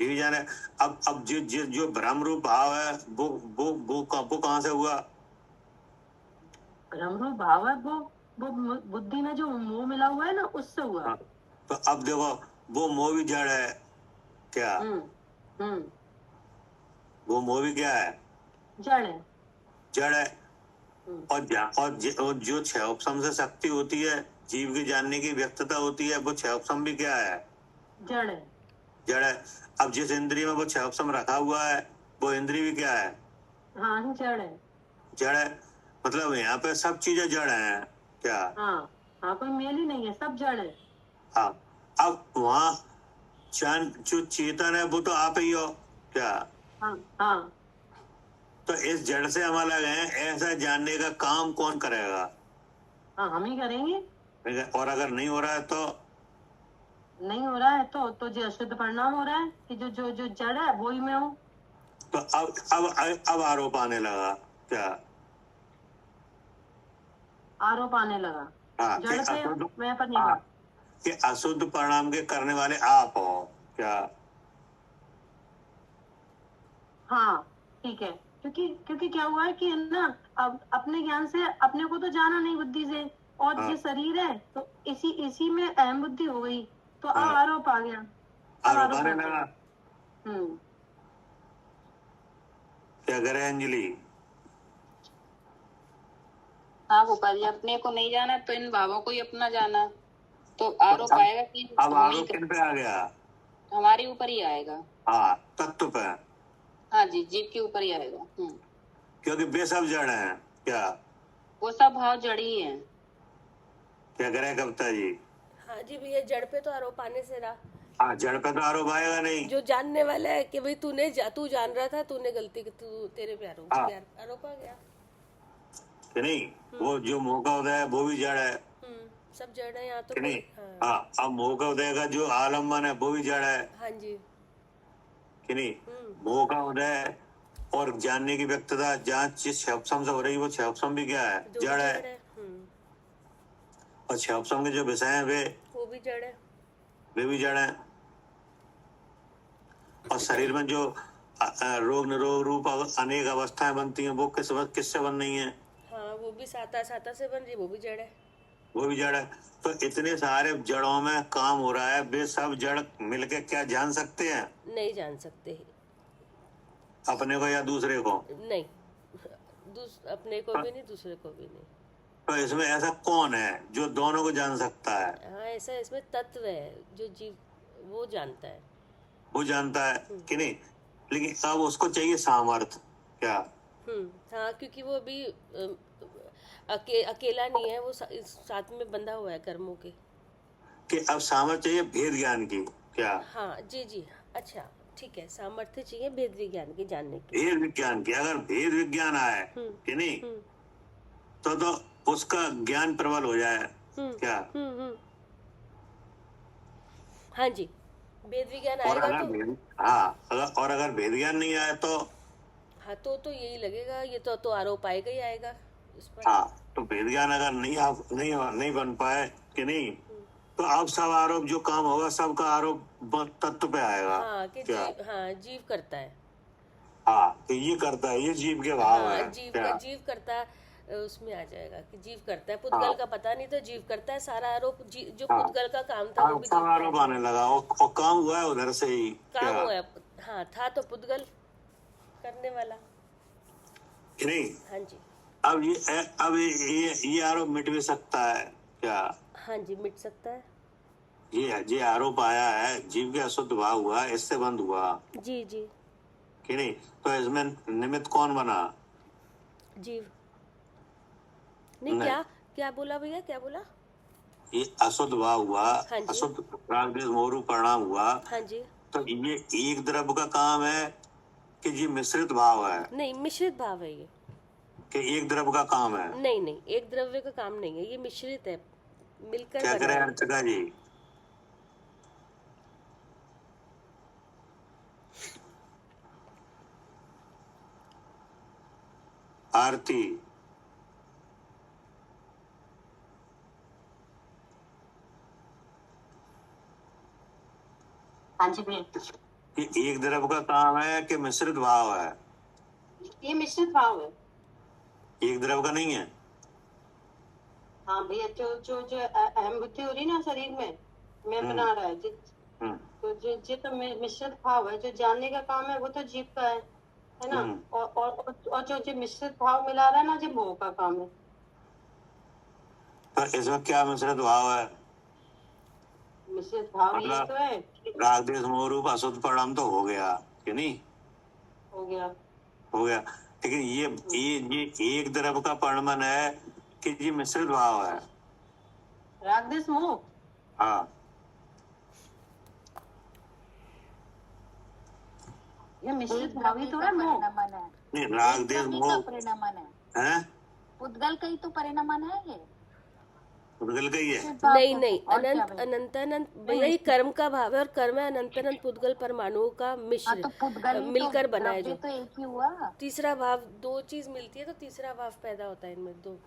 ये भी जाने। अब जो भ्रम रूप भाव है वो कहाँ से हुआ? भ्रम रूप भाव है वो बुद्धि में जो मोह मिला हुआ है ना, उससे हुआ। हाँ, तो अब देखो, वो मोह भी जड़ है क्या। वो मोह भी क्या है? जड़ है। जड़ है। और जो छह उपशम से शक्ति होती है, जीव की जानने की व्यक्तता होती है, वो छह उपशम भी क्या है? जड़ है। जड़ है। अब जिस इंद्रिय में वो छह उपशम रखा हुआ है, वो इंद्रिय भी क्या है? हाँ, जड़ है। जड़ है। मतलब यहाँ पे सब चीजें जड़ हैं क्या। हाँ हाँ, कोई मेल ही नहीं है, सब जड़ है। हाँ, अब वहाँ जो चेतन है वो तो आप ही हो क्या। हाँ हाँ, तो इस जड़ से हम अलग हैं, ऐसा जानने का काम कौन करेगा? हाँ हम ही करेंगे। ठीक है? और अगर नहीं हो रहा है तो नहीं हो रहा है तो जो अशुद्ध परिणाम हो रहा है कि जो जड़ है वो ही मैं हूँ। तो अब आरोप आने लगा क्या। आरोप आने लगा। हाँ, जड़ कि पे अशुद्ध, मैं पर नहीं। हाँ, कि अशुद्ध परिणाम के करने वाले आप हो क्या। हाँ ठीक है, क्योंकि क्या हुआ है कि ना, अब अपने ज्ञान से अपने को तो जाना नहीं बुद्धि से, और हाँ। ये शरीर है तो इसी में अहम बुद्धि हो गई, तो अब हाँ। आरोप आ गया। अब आरोप आने हो गया। लगा। क्या करे अंजलि? हाँ गोपाल जी, अपने को नहीं जाना तो इन भावों को ही अपना जाना, तो आरोप अब- आएगा कि अब आरोप किन पे आ गया? हमारे ऊपर ही आएगा। हाँ, तत्व पे। हाँ जी, जीव के ऊपर ही आएगा। क्योंकि वे सब जड़ हैं क्या। वो सब भाव जड़ ही है। क्या करे कविता जी? हाँ जी भैया, जड़ पे तो आरोप आने से रहा। हाँ, जड़ पे तो आरोप आएगा नहीं। जो जानने वाला है कि भाई तू जान रहा था, तूने गलती की, तेरे पे आरोप हाँ। आरोप आ गया। कि नहीं, वो जो मोह का उदय है वो भी जड़ है सब जड़ है यहाँ तो कि नहीं। हाँ। हाँ, अब मोह का उदय का जो आलम्बन है वो भी जड़ है हाँ जी। कि नहीं। मोह का उदय और जानने की व्यक्तता जहाँ जिस क्षपसम से हो रही है, वो क्षपसम भी क्या है? जड़ है। और क्षपसम के जो विषय हैं वो भी जड़ है। वे भी जड़ है। और शरीर में जो रोग निरोग रूप अनेक अवस्थाएं बनती हैं, वो किससे बन रही हैं? हाँ, वो भी साता से बन रही, वो भी जड़ है। वो भी जड़ है। तो इतने सारे जड़ों में काम हो रहा है, वे सब जड़ मिलके क्या जान सकते हैं? नहीं जान सकते। अपने को या दूसरे को? नहीं, अपने को भी नहीं, दूसरे को भी नहीं। तो इसमें ऐसा कौन है जो दोनों को जान सकता है? हाँ, ऐसा इसमें तत्व है जो जीव वो जानता है। वो जानता है कि नहीं, लेकिन अब उसको चाहिए सामर्थ्य क्या। हाँ, क्योंकि वो अभी अकेला नहीं है, वो साथ में बंधा हुआ है कर्मों के। कि अब सामर्थ्य चाहिए भेद ज्ञान की क्या। हाँ जी, अच्छा ठीक है, सामर्थ्य चाहिए भेद विज्ञान की जानने की। भेद विज्ञान की, अगर भेद विज्ञान आए कि नहीं, तो उसका ज्ञान प्रबल हो जाए क्या। हाँ जी, भेद विज्ञान और आएगा अगर हाँ, अगर भेद ज्ञान नहीं आए तो हाँ, तो यही लगेगा, ये तो आरोप आएगा ही आएगा। इस पर हाँ, तो भेद ज्ञान अगर नहीं बन पाए कि नहीं, तो अब सब आरोप जो काम होगा सबका आरोप तत्व पे आएगा। हाँ कि क्या? जीव करता है। हाँ, तो ये करता है, ये जीव के भाव हाँ, है क्या? जीव करता है, उसमें आ जाएगा कि जीव करता है। हाँ। पुद्गल का पता नहीं, तो जीव करता है सारा आरोप। जो हाँ। पुद्गल का काम था वो भी सब जीव आरोप आने लगा, और काम हुआ है उधर से ही काम क्या? हुआ है। हाँ, था तो पुद्गल करने वाला। कि नहीं? हाँ जी, अब ये आरोप मिट भी सकता है क्या? हाँ जी, मिट सकता है। ये आरोप आया है, जीव के अशुद्ध भाव हुआ, इससे बंद हुआ जी जी, कि नहीं? तो इसमें निमित्त कौन बना? जीव। नहीं, नहीं। क्या बोला भैया, क्या बोला? ये अशुद्ध भाव हुआ, हाँ जी। अशुद्ध राग द्वेष मोह रूप परिणाम हुआ, हाँ जी। तो ये एक द्रव्य का काम है कि ये मिश्रित भाव है? नहीं, मिश्रित भाव है ये। कि एक द्रव्य का काम है? नहीं, एक द्रव्य का काम नहीं है, ये मिश्रित है, मिलकर क्या बना करे है। अर्चका जी? आरती, हाँ जी भैया, ये एक द्रव्य का काम है कि मिश्रित भाव है? ये मिश्रित भाव है। एक द्रव्य का नहीं है? हाँ भैया, जो जो जो अहम बुद्धि हो रही ना शरीर में, मैं बना रहा है हम्म, तो जो तो मिश्रित भाव है, जो जानने का काम है वो तो जीव का है ना। और जो मिश्रित भाव मिला रहा है ना, जो मोह का काम है। तो इसमें क्या मिश्रित भाव है? मिश्रित भाव ये मतलब तो है कि राग द्वेष मोह रूप अशुद्ध परिणाम तो हो गया कि नहीं? हो गया। हो गया, लेकिन ये एक द्रव्य का परिणाम है कि ये मिश्रित भाव है। राग द्वेष मोह, हाँ, ये मिश्रित एक भाव ही द्रव्य तो का है मोह। परिणमन है, नहीं, राग एक द्वेष द्रव्य का मोह परिणमन है, है, पुद्गल का ही तो परिणमन है ये। पुद्गल का ही है। मिश्रित भाव नहीं कैसे? और क्या भाई? अनंत भैया, ये कर्म का भाव है, और कर्म है अनंत पुद्गल परमाणुओं का हाँ, मिश्र तो पुद्गल ही मिलकर तो बना है। द्रव्य जो तो एक ही हुआ, तीसरा भाव, दो चीज मिलती है तो तीसरा भाव पैदा होता है इनमें, दो।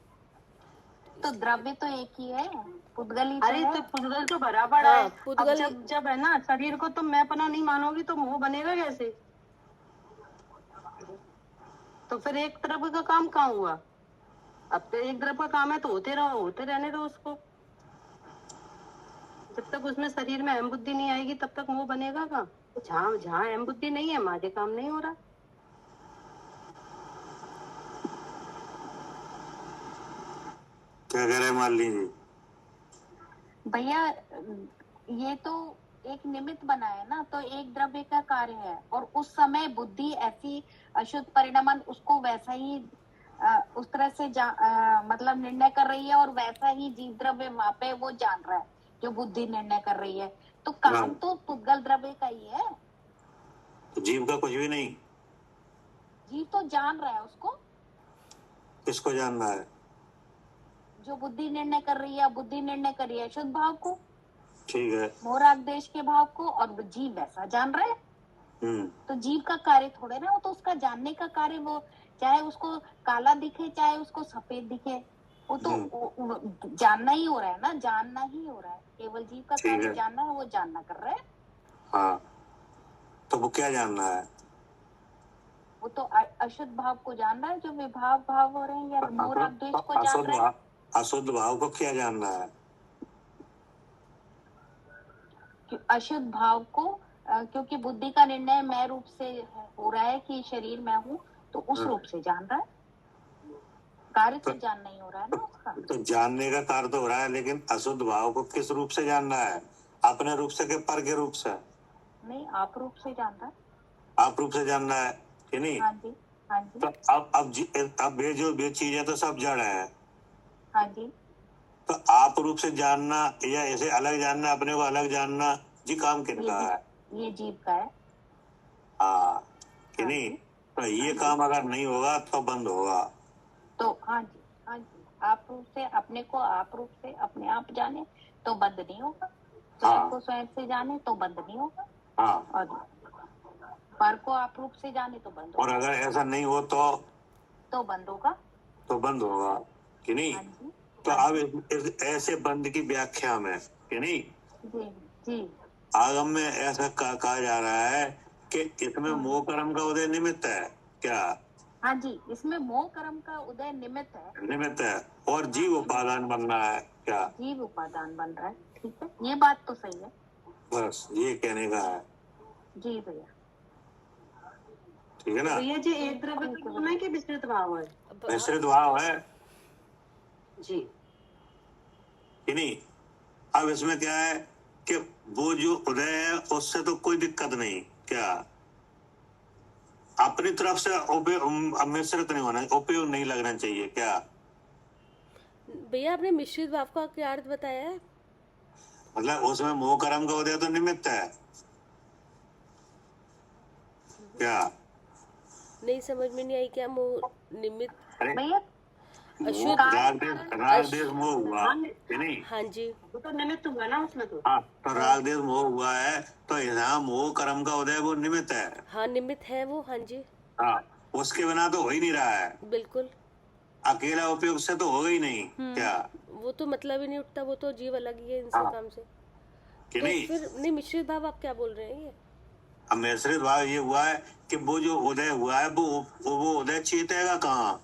तो द्रव्य तो एक ही है, पुद्गल ही तो अरे है। तो पुद्गल तो बराबर हाँ, है। अब पुद्गल जब है ना, शरीर को तुम मैं पना नहीं मानोगी तो मोह बनेगा कैसे? तो फिर एक तरफ का काम कहाँ हुआ? अब तो एक तरफ का काम है तो होते रहने दो उसको। जब तक उसमें शरीर में अहम बुद्धि नहीं आएगी तब तक मोह बनेगा कहाँ? जहाँ जहाँ अहम बुद्धि नहीं है वहाँ काम नहीं हो रहा। क्या कह रहे हैं मालिनी जी? भैया ये तो एक निमित्त बना है ना, तो एक द्रव्य का कार्य है, और उस समय बुद्धि ऐसी अशुद्ध परिणमन उसको वैसा ही उस तरह से मतलब निर्णय कर रही है, और वैसा ही जीव द्रव्य वहां पे वो जान रहा है जो बुद्धि निर्णय कर रही है। तो काम तो पुद्गल द्रव्य का ही है, तो जीव का कुछ भी नहीं? जीव तो जान रहा है उसको, किसको जानना है? जो बुद्धि निर्णय कर रही है। बुद्धि निर्णय कर रही है शुद्ध भाव को, ठीक है। मोह राग देश के भाव को, और जीव वैसा जान रहा है। तो जीव का कार्य थोड़े ना, वो तो उसका जानने का कार्य, वो चाहे उसको काला दिखे चाहे उसको सफेद दिखे, वो तो वो जानना ही हो रहा है ना, जानना ही हो रहा है। केवल जीव का ठीक कार्य है। जानना है, वो जानना कर रहा है। हाँ, तो वो क्या जानना है? वो तो अशुद्ध भाव को जान रहा है, जो विभाव भाव हो रहे हैं, या मोह राग द्वेष को जान रहा है। अशुद्ध भाव को क्या जानना है? अशुद्ध भाव को क्योंकि बुद्धि का निर्णय मैं रूप से हो रहा है कि शरीर मैं हूँ, तो उस रूप से जान रहा है। कार्य तो जान नहीं हो रहा है ना उसका। तो जानने का कार्य तो हो रहा है, लेकिन अशुद्ध भाव को किस रूप से जानना है? अपने रूप से कि पर के रूप से? नहीं, आप रूप से जान रहा है। आप रूप से जानना है कि नहीं? हाँ जी, हाँ जी, तो अब ये जो चीज है तो सब जड़ है। हाँ जी। तो आप रूप से जानना या ऐसे अलग जानना, अपने को अलग जानना, जी काम किनका है? ये जीव का है। हाँ कि नहीं? तो ये काम अगर नहीं होगा तो बंद होगा। तो हाँ जी, हाँ जी, आप रूप से अपने को आप रूप से अपने आप जाने तो बंद नहीं होगा, स्वयं को स्वयं से जाने तो बंद नहीं होगा, हाँ, और पर को आप रूप से जाने तो बंद और होगा। अगर ऐसा नहीं हो तो बंद होगा। तो बंद होगा कि नहीं। हाँ जी तो अब ऐसे बंद की व्याख्या में कि नहीं जी जी आगम में ऐसा कहा जा रहा है कि इसमें मोह कर्म का उदय निमित्त है क्या। हाँ जी, इसमें मोह कर्म का उदय निमित्त है, निमित्त है और जीव उपादान बन रहा है क्या। जीव उपादान बन रहा है। ठीक है, ये बात तो सही है। बस ये कहने का है। जी भैया। ठीक है ना। भैया जी एक द्रव्य का गुण है कि विस्तृत भाव है? अब मिश्रित भाव है जी कि नहीं। अब इसमें क्या है कि वो जो उदय है उससे तो कोई दिक्कत नहीं क्या। अपनी तरफ से मिश्रित नहीं होना, उपयोग नहीं लगना चाहिए क्या। भैया आपने मिश्रित भाव का क्या अर्थ बताया है? मतलब उसमें मोह कर्म का उदय तो निमित्त है क्या। नहीं समझ में नहीं आई, क्या मोह निमित्त? अरे भैया अशुद्ध। राग देश मोह हुआ कि नहीं। हाँ जी वो तो निमित्त हुआ ना उसमें तो। हाँ तो राग देश मोह हुआ है तो यहाँ मोह कर्म का उदय वो निमित्त है। हाँ निमित्त है वो, हाँ जी हाँ उसके बिना तो हो ही नहीं रहा है। बिल्कुल। अकेला उपयोग से तो होगा ही नहीं क्या। वो तो मतलब ही नहीं उठता, वो तो जीव अलग ही है इनसे हाँ। काम से। कि तो नहीं। फिर नहीं, मिश्रित भाव आप क्या बोल रहे हैं? ये अब मिश्रित भाव ये हुआ है कि वो जो उदय हुआ है वो उदय चेतेगा कहाँ।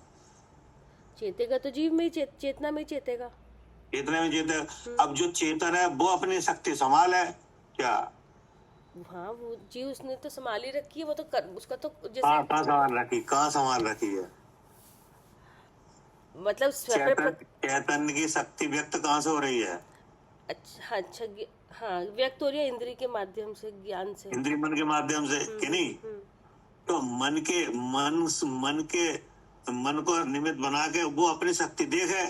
चेतेगा तो जीव में ही चेतना में ही चेतेगा। चेतने में चेतेगा। अब जो चेतन है वो अपनी शक्ति संभाल है क्या। हाँ वो जीव उसने तो संभाली रखी है, वो तो उसका तो जैसे कहाँ संभाल रखी है। मतलब चैतन्य की शक्ति व्यक्त कहाँ से हो रही है। अच्छा अच्छा हाँ व्यक्त हो रही है इंद्रिय के माध्यम से, ज्ञान से। इंद्रिय मन के माध्यम से कि नहीं। तो मन को निमित्त बना के वो अपनी शक्ति देखे।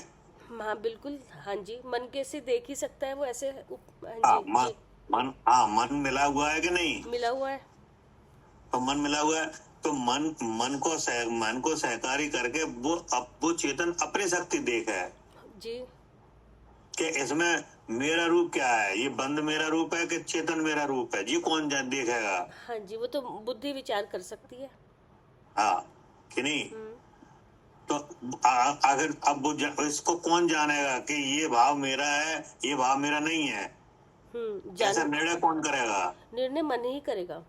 हाँ बिल्कुल, हाँ जी मन के से देख ही सकता है वो ऐसे हाँ हाँ जी मन मिला हुआ है कि नहीं। मिला हुआ है। तो मन मिला हुआ है तो मन को सहकारी करके वो चेतन अपनी शक्ति देखे जी कि इसमें मेरा रूप क्या है। ये बंद मेरा रूप है कि चेतन मेरा रूप है, ये कौन देखेगा। हाँ जी वो तो बुद्धि विचार कर सकती है। हाँ कि नहीं। तो अगर अब इसको कौन जानेगा कि ये भाव मेरा है ये भाव मेरा नहीं है। ऐसा निर्णय कौन करेगा। निर्णय मन ही करेगा।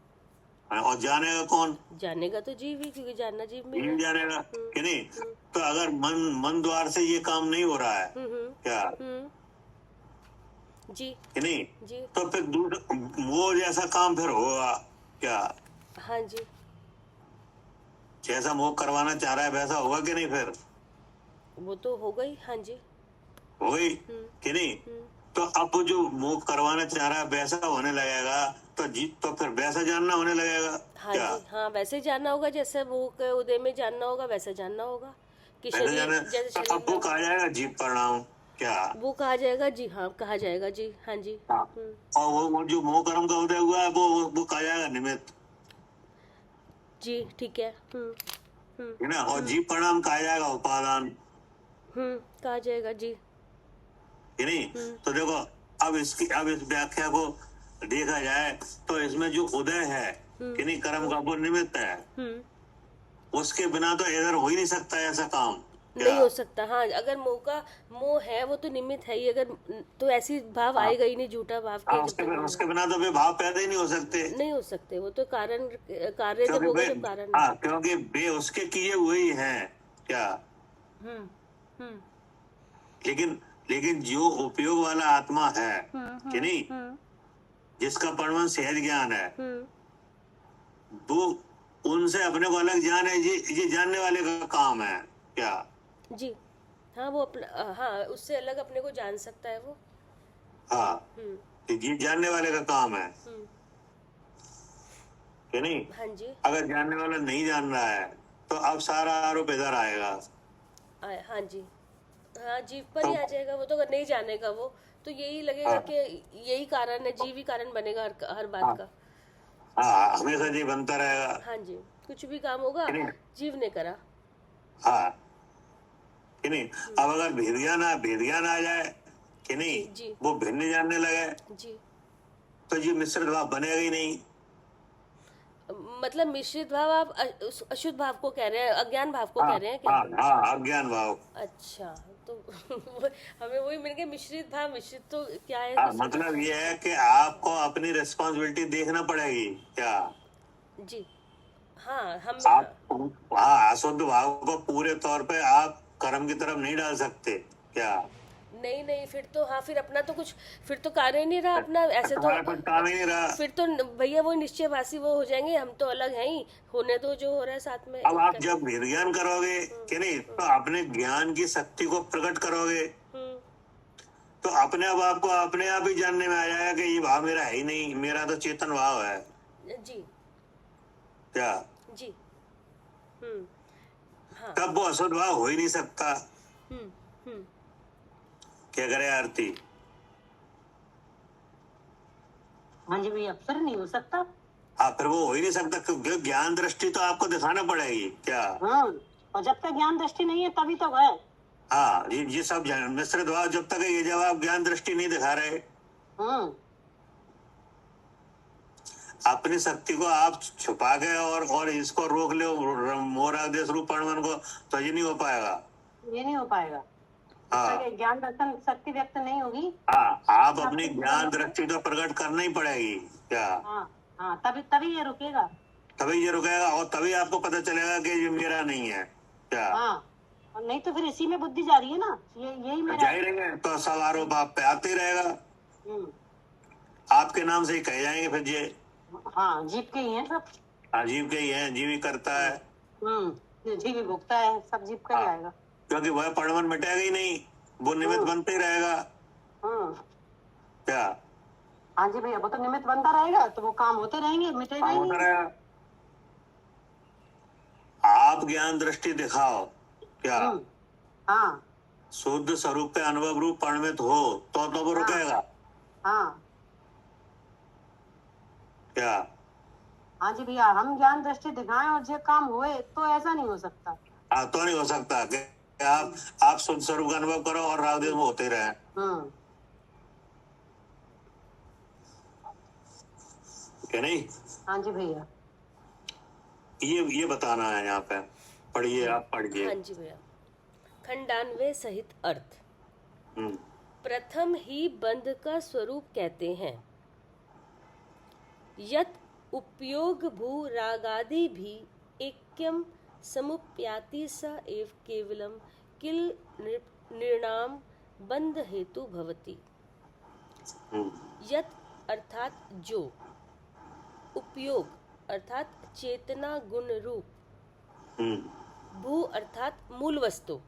और जानेगा कौन। जानेगा तो जीव ही, क्योंकि जानना जीव में नहीं है। जानेगा कि नहीं। तो अगर मन द्वार से ये काम नहीं हो रहा है क्या जी कि नहीं। जी तो फिर वो जैसा काम फिर होगा क्या। हाँ जी जैसा मोह करवाना चाह रहा है वैसा होगा कि नहीं। फिर वो तो हो गई, हाँ जी हो गई कि नहीं। तो अब जो मोह करवाना चाह रहा है वैसा होने लगेगा तो फिर वैसा जानना होने लगेगा हाँ क्या। जी हाँ वैसे जानना होगा, जैसे वो के उदय में जानना होगा वैसा जानना होगा कि वैसे शरीर जाना जैसे तो अब वो कहा जाएगा जीव परिणाम क्या। वो कहा जाएगा जी, हाँ कहा जाएगा जी, हाँ जी और वो जो मोह कर्म का उदय हुआ है वो कहा जाएगा निमित्त जी ठीक है। है ना। और जीव परिणाम कहा जाएगा उपादान कहा जाएगा जी कि नहीं। तो देखो अब इस व्याख्या को देखा जाए तो इसमें जो उदय है कि नहीं कर्म का वो निमित्त है। उसके बिना तो इधर हो ही नहीं सकता ऐसा काम नहीं हो सकता। हाँ अगर मोह है वो तो निमित्त है ही, अगर तो ऐसी भाव आएगा ही नहीं, झूठा भाव हाँ, के उसके बिना तो वे भाव पैदा ही नहीं हो सकते। नहीं हो सकते, वो तो कार्य जब होगा जब कारण। हाँ क्योंकि वे उसके किए हुए ही हैं क्या। लेकिन जो उपयोग वाला आत्मा है कि नहीं जिसका परमाणु सहज ज्ञान है वो उनसे अपने को अलग जान है। ये जानने वाले का काम है क्या। जी हाँ वो अपना हाँ उससे अलग अपने को जान सकता है वो। हाँ ये जानने वाले का काम है कि नहीं। हाँ जी अगर जानने वाला नहीं जान रहा है तो अब सारा आरोप इधर आएगा। हाँ जी हाँ जीव पर ही आ जाएगा वो तो। अगर नहीं जानेगा वो तो यही लगेगा कि यही कारण है, जीव ही कारण बनेगा हर बात का। हाँ हमेशा जीव बनता रहेगा। हाँ जी कुछ भी काम होगा जीव ने करा। हाँ कि नहीं। अब अगर भेद ज्ञान आ जाए कि नहीं जी वो भिन्न जानने लगे जी तो ये मिश्रित भाव बनेगा ही नहीं। मतलब मिश्रित भाव आप अशुद्ध भाव को कह रहे हैं, अज्ञान भाव को कह रहे हैं क्या? हाँ, अज्ञान भाव। अच्छा, तो हमें वही मिल गया मिश्रित भाव। मिश्रित तो क्या है? हाँ, मतलब ये है कि आपको अपनी रिस्पॉन्सिबिलिटी देखना पड़ेगी क्या? जी हाँ, हम आप हाँ, अशुद्ध भाव को पूरे तौर पे आप कर्म की तरफ नहीं डाल सकते क्या? नहीं, फिर तो हाँ, फिर अपना तो कुछ, फिर तो कार्य ही नहीं रहा अपना, ऐसे तुम्हारा तो कुछ काम ही नहीं रहा। फिर तो भैया वो निश्चयवासी वो हो जाएंगे, हम तो अलग हैं ही, होने दो जो हो रहा है साथ में। अब आप जब निर्ज्ञान करोगे कि नहीं, तो अपने ज्ञान की शक्ति को प्रकट करोगे, हम्म, तो अपने आप ही जानने में आ जाएगा कि ये भाव मेरा है ही नहीं, मेरा तो चेतन भाव है जी क्या? जी हाँ तब वो अशुद्ध भाव हो ही नहीं सकता। हम्म क्या करे आरती? हाँ जी भैया, फिर नहीं हो सकता। हाँ, फिर वो हो ही नहीं सकता क्योंकि ज्ञान दृष्टि तो आपको दिखाना पड़ेगी क्या? हाँ, और जब तक ज्ञान दृष्टि नहीं है तभी तो है। हाँ, ये सब मिश्रित भाव जब तक है, ये जब आप ज्ञान दृष्टि नहीं दिखा रहे, अपनी शक्ति को आप छुपा के और इसको रोक ले मोरादेश रूप परमन को, तो ये नहीं हो पाएगा। ये नहीं हो पाएगा। हाँ, ज्ञान दर्शन शक्ति व्यक्त नहीं होगी। हाँ, आप अपनी ज्ञान दृष्टि तो प्रकट करना ही पड़ेगी क्या? हाँ, तभी ये रुकेगा। तभी ये रुकेगा और तभी आपको पता चलेगा कि ये मेरा नहीं है क्या? हाँ, और नहीं तो फिर इसी में बुद्धि जा रही है ना, यही मेरा जाहिर है, तो सब आरोप आप पे आते ही रहेगा, आपके नाम से ही कहे जाएंगे फिर ये। हाँ, जीव के ही हैं सब। अजीब के ही है, जीव ही करता है। जीव ही भुगता है, सब जीव का ही आएगा। क्योंकि वह परमन मिटेगा ही नहीं, वो निमित्त बनते ही रहेगा क्या? हाँ जी भैया, वो तो निमित्त बनता रहेगा, तो वो काम होते रहेंगे, मिटेगा ही होता नहीं। रहेगा। आप ज्ञान दृष्टि दिखाओ क्या? हाँ शुद्ध स्वरूप पे अनुभव रूप परिणमित हो तो वो रुकेगा हाँ क्या? हाँ जी भैया, हम ज्ञान दृष्टि दिखाएं और जो काम होए, तो ऐसा नहीं हो सकता। हाँ, तो नहीं हो सकता कि आप शुद्ध स्वरूप का अनुभव करो और राव देव में होते रहे क्या? नहीं, हाँ जी भैया, ये बताना है यहाँ पे। पढ़िए, आप पढ़िए। हाँ जी भैया। खंडान्वय सहित अर्थ। हम्म, प्रथम ही बंध का स्वरूप कहते हैं। यत उपयोग भू रागादि भी ऐक्यम समुप्याति स एव केवलम किल निर्णाम बंध हेतु भवति। यत अर्थात जो, उपयोग अर्थात चेतना गुण रूप, भू अर्थात मूल वस्तु।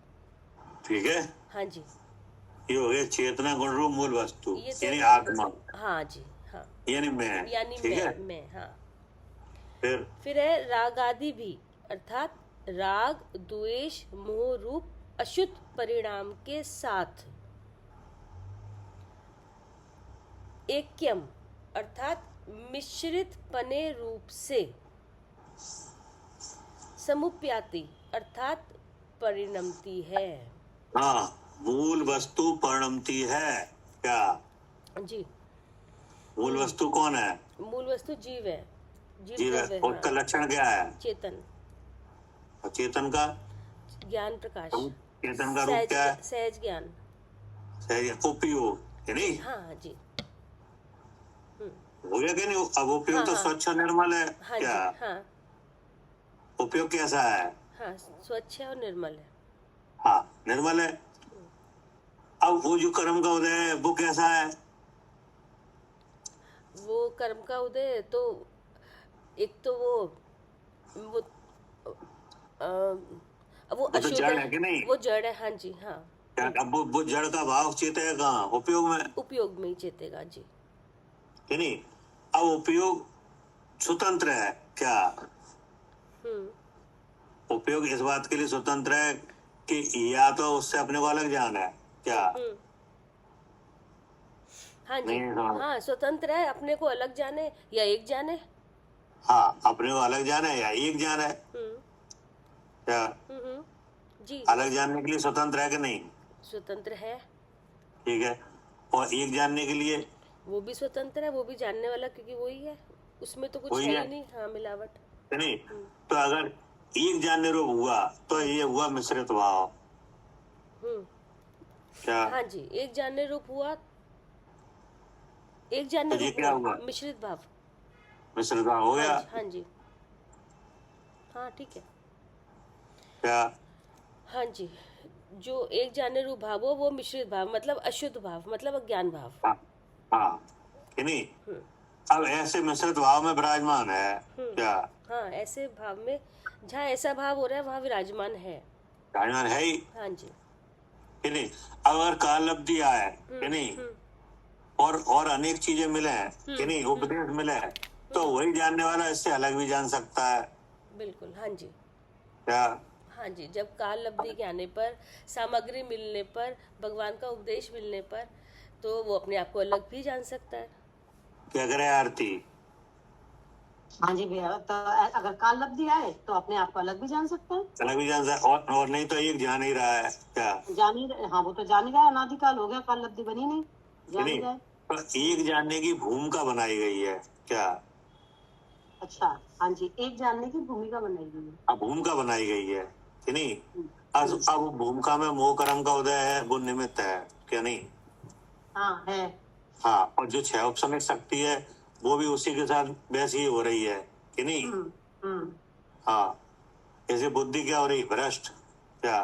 ठीक है, हाँ जी, ये हो गया चेतना गुण रूप मूल वस्तु, ये तो यानी आत्मा, हाँ जी, हाँ, यानी मैं, यानी ठीक है। मैं, हाँ। फिर है राग आदि भी, अर्थात राग द्वेष मोह रूप अशुद्ध परिणाम के साथ। ऐक्यम अर्थात मिश्रित पने रूप से। समुप्याति अर्थात परिणमती है। हाँ, मूल वस्तु परिणमती है क्या? जी, मूल वस्तु कौन है? मूल वस्तु जीव है। जीव है, द्रव्य, उसका लक्षण क्या है? चेतन, और चेतन का ज्ञान प्रकाश, चेतन का रूप क्या है? सहज ज्ञान, सहज उपयोग, यानी हाँ जी, हो गया कि नहीं? अब उपयोग हाँ, तो हाँ, स्वच्छ और निर्मल है हाँ क्या? जी, हाँ, उपयोग कैसा है? हाँ, स्वच्छ है और निर्मल है। हाँ, निर्मल है। अब वो जो कर्म का उदय है वो कैसा है? वो कर्म का उदय तो एक तो वो वो तो अशुद्ध जड़ है कि नहीं? वो जड़ है, हाँ जी, हाँ। अब वो जड़ का भाव चेतेगा कहाँ? उपयोग में, उपयोग में ही चेतेगा जी। कि नहीं? अब उपयोग स्वतंत्र है क्या? उपयोग इस बात के लिए स्वतंत्र है कि या तो उससे अपने को अलग जाना है क्या? हाँ जी, नहीं, हाँ, स्वतंत्र है, अपने को अलग जाने या एक जाने। हाँ, अपने को अलग जाना है या एक जाना है क्या? जी, अलग जानने के लिए स्वतंत्र है कि नहीं? स्वतंत्र है। ठीक है, और एक जानने के लिए वो भी स्वतंत्र है, वो भी जानने वाला, क्योंकि वही है, उसमें तो कुछ वही है है। ही नहीं। हाँ, मिलावट। है नहीं? तो अगर एक जानने रूप हुआ तो ये हुआ मिश्रित भाव। हम्म, क्या? हाँ जी, एक जानने रूप हुआ, एक जानने तो ये रूप क्या हुआ हुआ? मिश्रित भाव। मिश्रित भाव हो हाँ गया। जी, हाँ जी, हाँ ठीक है। क्या? हाँ जी, जो एक जानने रूप भाव हो वो मिश्रित भाव, मतलब अशुद्ध भाव, मतलब अज्ञान भाव। हाँ, हाँ, कि नहीं? हम्म, अब ऐसे मिश्रित भाव में विराजमान है। क्या? हाँ, ऐसे भाव में जहाँ ऐसा भाव हो रहा है वहाँ विराजमान है। विराजमान है ही, हाँ जी। कि नहीं? अगर कालब्धि आए, कि नहीं, और अनेक चीजें मिले हैं, कि नहीं, उपदेश मिले हैं, तो वही जानने वाला इससे अलग भी जान सकता है। बिल्कुल, हाँ जी, क्या? हाँ जी। जब काल लब्धि के आने पर, सामग्री मिलने पर, भगवान का उपदेश मिलने पर, तो वो अपने आप को अलग भी जान सकता है। क्या करे आरती? हाँ जी भैया, तो अगर काल लब्धि आए तो अपने आप को अलग भी जान सकता है। अलग भी जान सकता, और नहीं तो एक जान ही रहा है। क्या? हाँ वो तो जान ही रहा है, अनादिकाल हो गया, काल लब्धि बनी नहीं, कि जान ही नहीं? रहा है। पर एक जानने की भूमिका बनाई गई है। क्या? अच्छा, हाँ जी, एक जानने की भूमिका बनाई गई है। अब भूमिका बनाई गई है, कि नहीं? अब भूमिका में मोह कर्म का उदय है, वो निमित्त है। क्या नहीं? हाँ है। हाँ, और जो छह उपसमित शक्ति है वो भी उसी के साथ वैसी ही हो रही है, कि नहीं? हाँ, जैसे बुद्धि क्या हो रही, भ्रष्ट। क्या?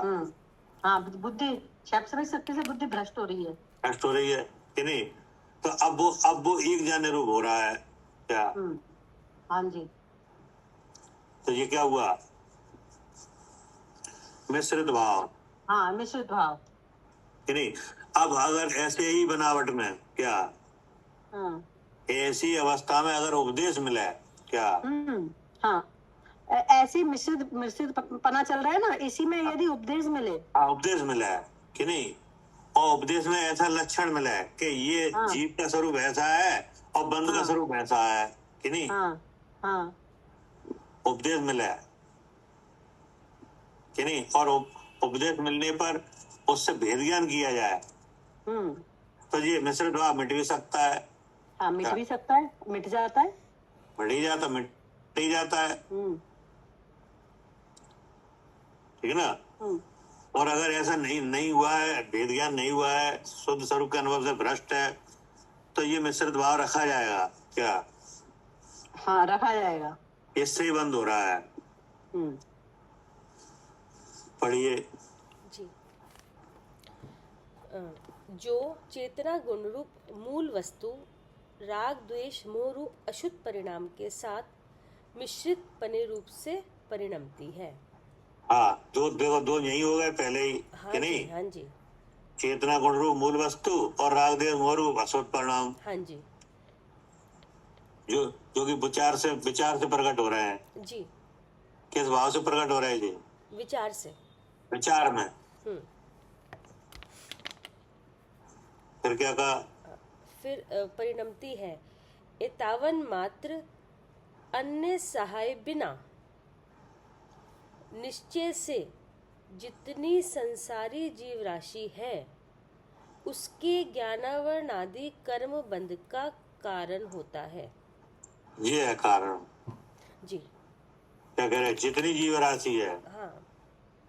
हाँ, बुद्धि क्षैप्समिक शक्ति से बुद्धि भ्रष्ट हो रही है। भ्रष्ट हो रही है, कि नहीं? तो अब वो एक जाने रूप हो रहा है। क्या? हाँ जी। तो ये क्या हुआ? मिश्रित भाव। हाँ, मिश्रित भाव। कि नहीं? अब अगर ऐसे ही बनावट में, क्या, ऐसी अवस्था में अगर उपदेश मिले, क्या, हाँ, ऐसी मिश्रित मिश्रित पना चल रहा है ना, इसी में यदि उपदेश मिले, उपदेश मिला है, कि नहीं, और उपदेश में ऐसा लक्षण मिला है कि ये जीव का स्वरूप ऐसा है और बंद का स्वरूप ऐसा है, कि नहीं? उपदेश मिला है, कि नहीं, और उपदेश मिलने पर उससे भेद ज्ञान किया जाए तो ये मिश्रित भाव मिट भी सकता है। हाँ, मिट भी सकता है, मिट जाता है, मिट ही जाता है, ठीक है ना? और अगर ऐसा नहीं हुआ है, भेद ज्ञान नहीं हुआ है, शुद्ध स्वरूप के अनुभव से भ्रष्ट है, तो ये मिश्रित भाव रखा जाएगा। क्या? हाँ, रखा जाएगा, इससे ही बंद हो रहा है। पढ़िए जी। जो चेतना गुण रूप मूल वस्तु राग द्वेष मोह रूप अशुद्ध परिणाम के साथ मिश्रित पने रूप से परिणमती है। हाँ, दो यही हो गए पहले ही, हाँ कि जी, नहीं? हाँ जी, चेतना गुण रूप मूल वस्तु और राग द्वेष मोह रूप अशुद्ध परिणाम, हाँ जी, जो कि विचार से प्रकट हो रहे हैं। जी, किस भाव से प्रकट हो रहे हैं जी? विचार से। विचार में। फिर क्या कहा? फिर परिणमती है, एतावन मात्र अन्य सहाय बिना निश्चय से जितनी संसारी जीव राशि है उसके ज्ञानावरण आदि कर्म बंध का कारण होता है। ये है कारण। जी। क्या कह रहे हैं? जितनी जीव राशि है। हाँ।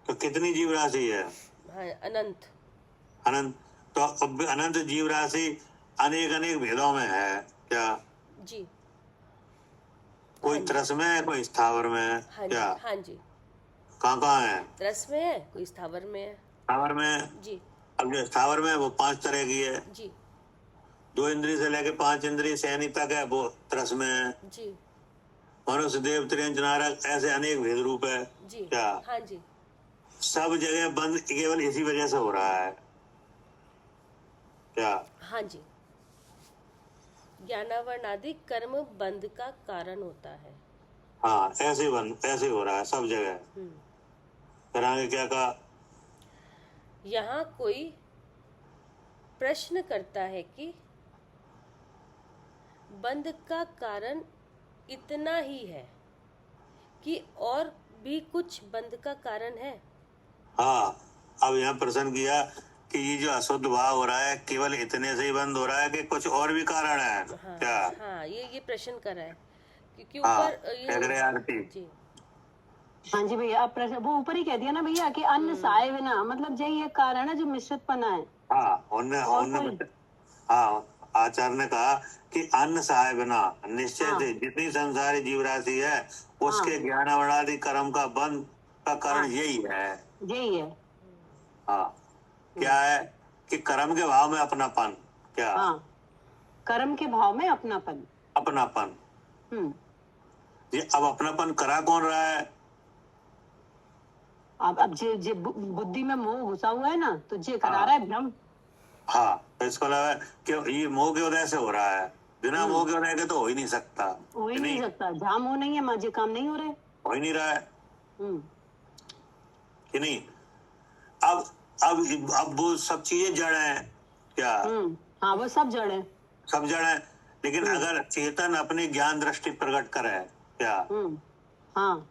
तो कितनी जीव राशि है? हाँ, अनंत। अनंत। तो अब अनंत जीव राशि अनेक भेदों में है। क्या? जी। कोई हाँ त्रस में है, कोई स्थावर में है। हाँ क्या? जी, हाँ जी। कहाँ है? त्रस में है, कोई स्थावर में है। स्थावर में है। जी। अब जो स्थावर में है वो 5 तरह की है। जी। 2 इंद्रिय से लेके 5 इंद्रिय सैनी तक है, वो त्रस में है। जी। मनुष्य देव त्रियंच नारक ऐसे अनेक भेद रूप है। जी। क्या? हाँ जी। सब जगह बंद केवल इसी वजह से हो रहा है। क्या? हाँ जी, ज्ञानावरण आदि कर्म बंध का कारण होता है। हाँ, ऐसे हो रहा है सब जगह। फिर आगे क्या कहा? यहाँ कोई प्रश्न करता है कि बंध का कारण इतना ही है कि और भी कुछ बंध का कारण है। हाँ, अब यहाँ प्रश्न किया कि ये जो अशुद्ध भाव हो रहा है केवल इतने से ही बंद हो रहा है कि कुछ और भी कारण है। हाँ, क्या? हाँ, ये प्रश्न कर रहा है क्योंकि हाँ, ऊपर कह रहे आरती। जी हाँ जी भैया, आप वो ऊपर ही कह दिया ना भैया कि अन्न साए बिना, मतलब यही एक कारण है जो मिश्रितपना है। हाँ, हाँ, आचार्य ने कहा कि अन्न सहाय बिना निश्चय हाँ। से जितनी संसारी जीव राशि है उसके हाँ। ज्ञानावणादि कर्म का बंध का कारण हाँ। यही है। यही है। हाँ, क्या है कि कर्म के भाव में अपनापन, क्या हाँ, कर्म के भाव में अपनापन। अपनापन। ये अब अपनापन करा कौन रहा है? अब जे बुद्धि में मोह घुसा हुआ है ना, तो जे करा रहा है भ्रम। हाँ, तो इसको लगा कि ये मोह के उदय से हो रहा है, बिना मोह के उदय के तो हो ही नहीं सकता। हो ही नहीं सकता, जहाँ मोह नहीं है माजे काम नहीं हो रहे। हो ही नहीं रहा है हम्म। कि नहीं। अब वो सब चीजें जड़ है, क्या हाँ, वो सब जड़ है। सब जड़ है, लेकिन अगर चेतन अपनी ज्ञान दृष्टि प्रकट करे, क्या हाँ,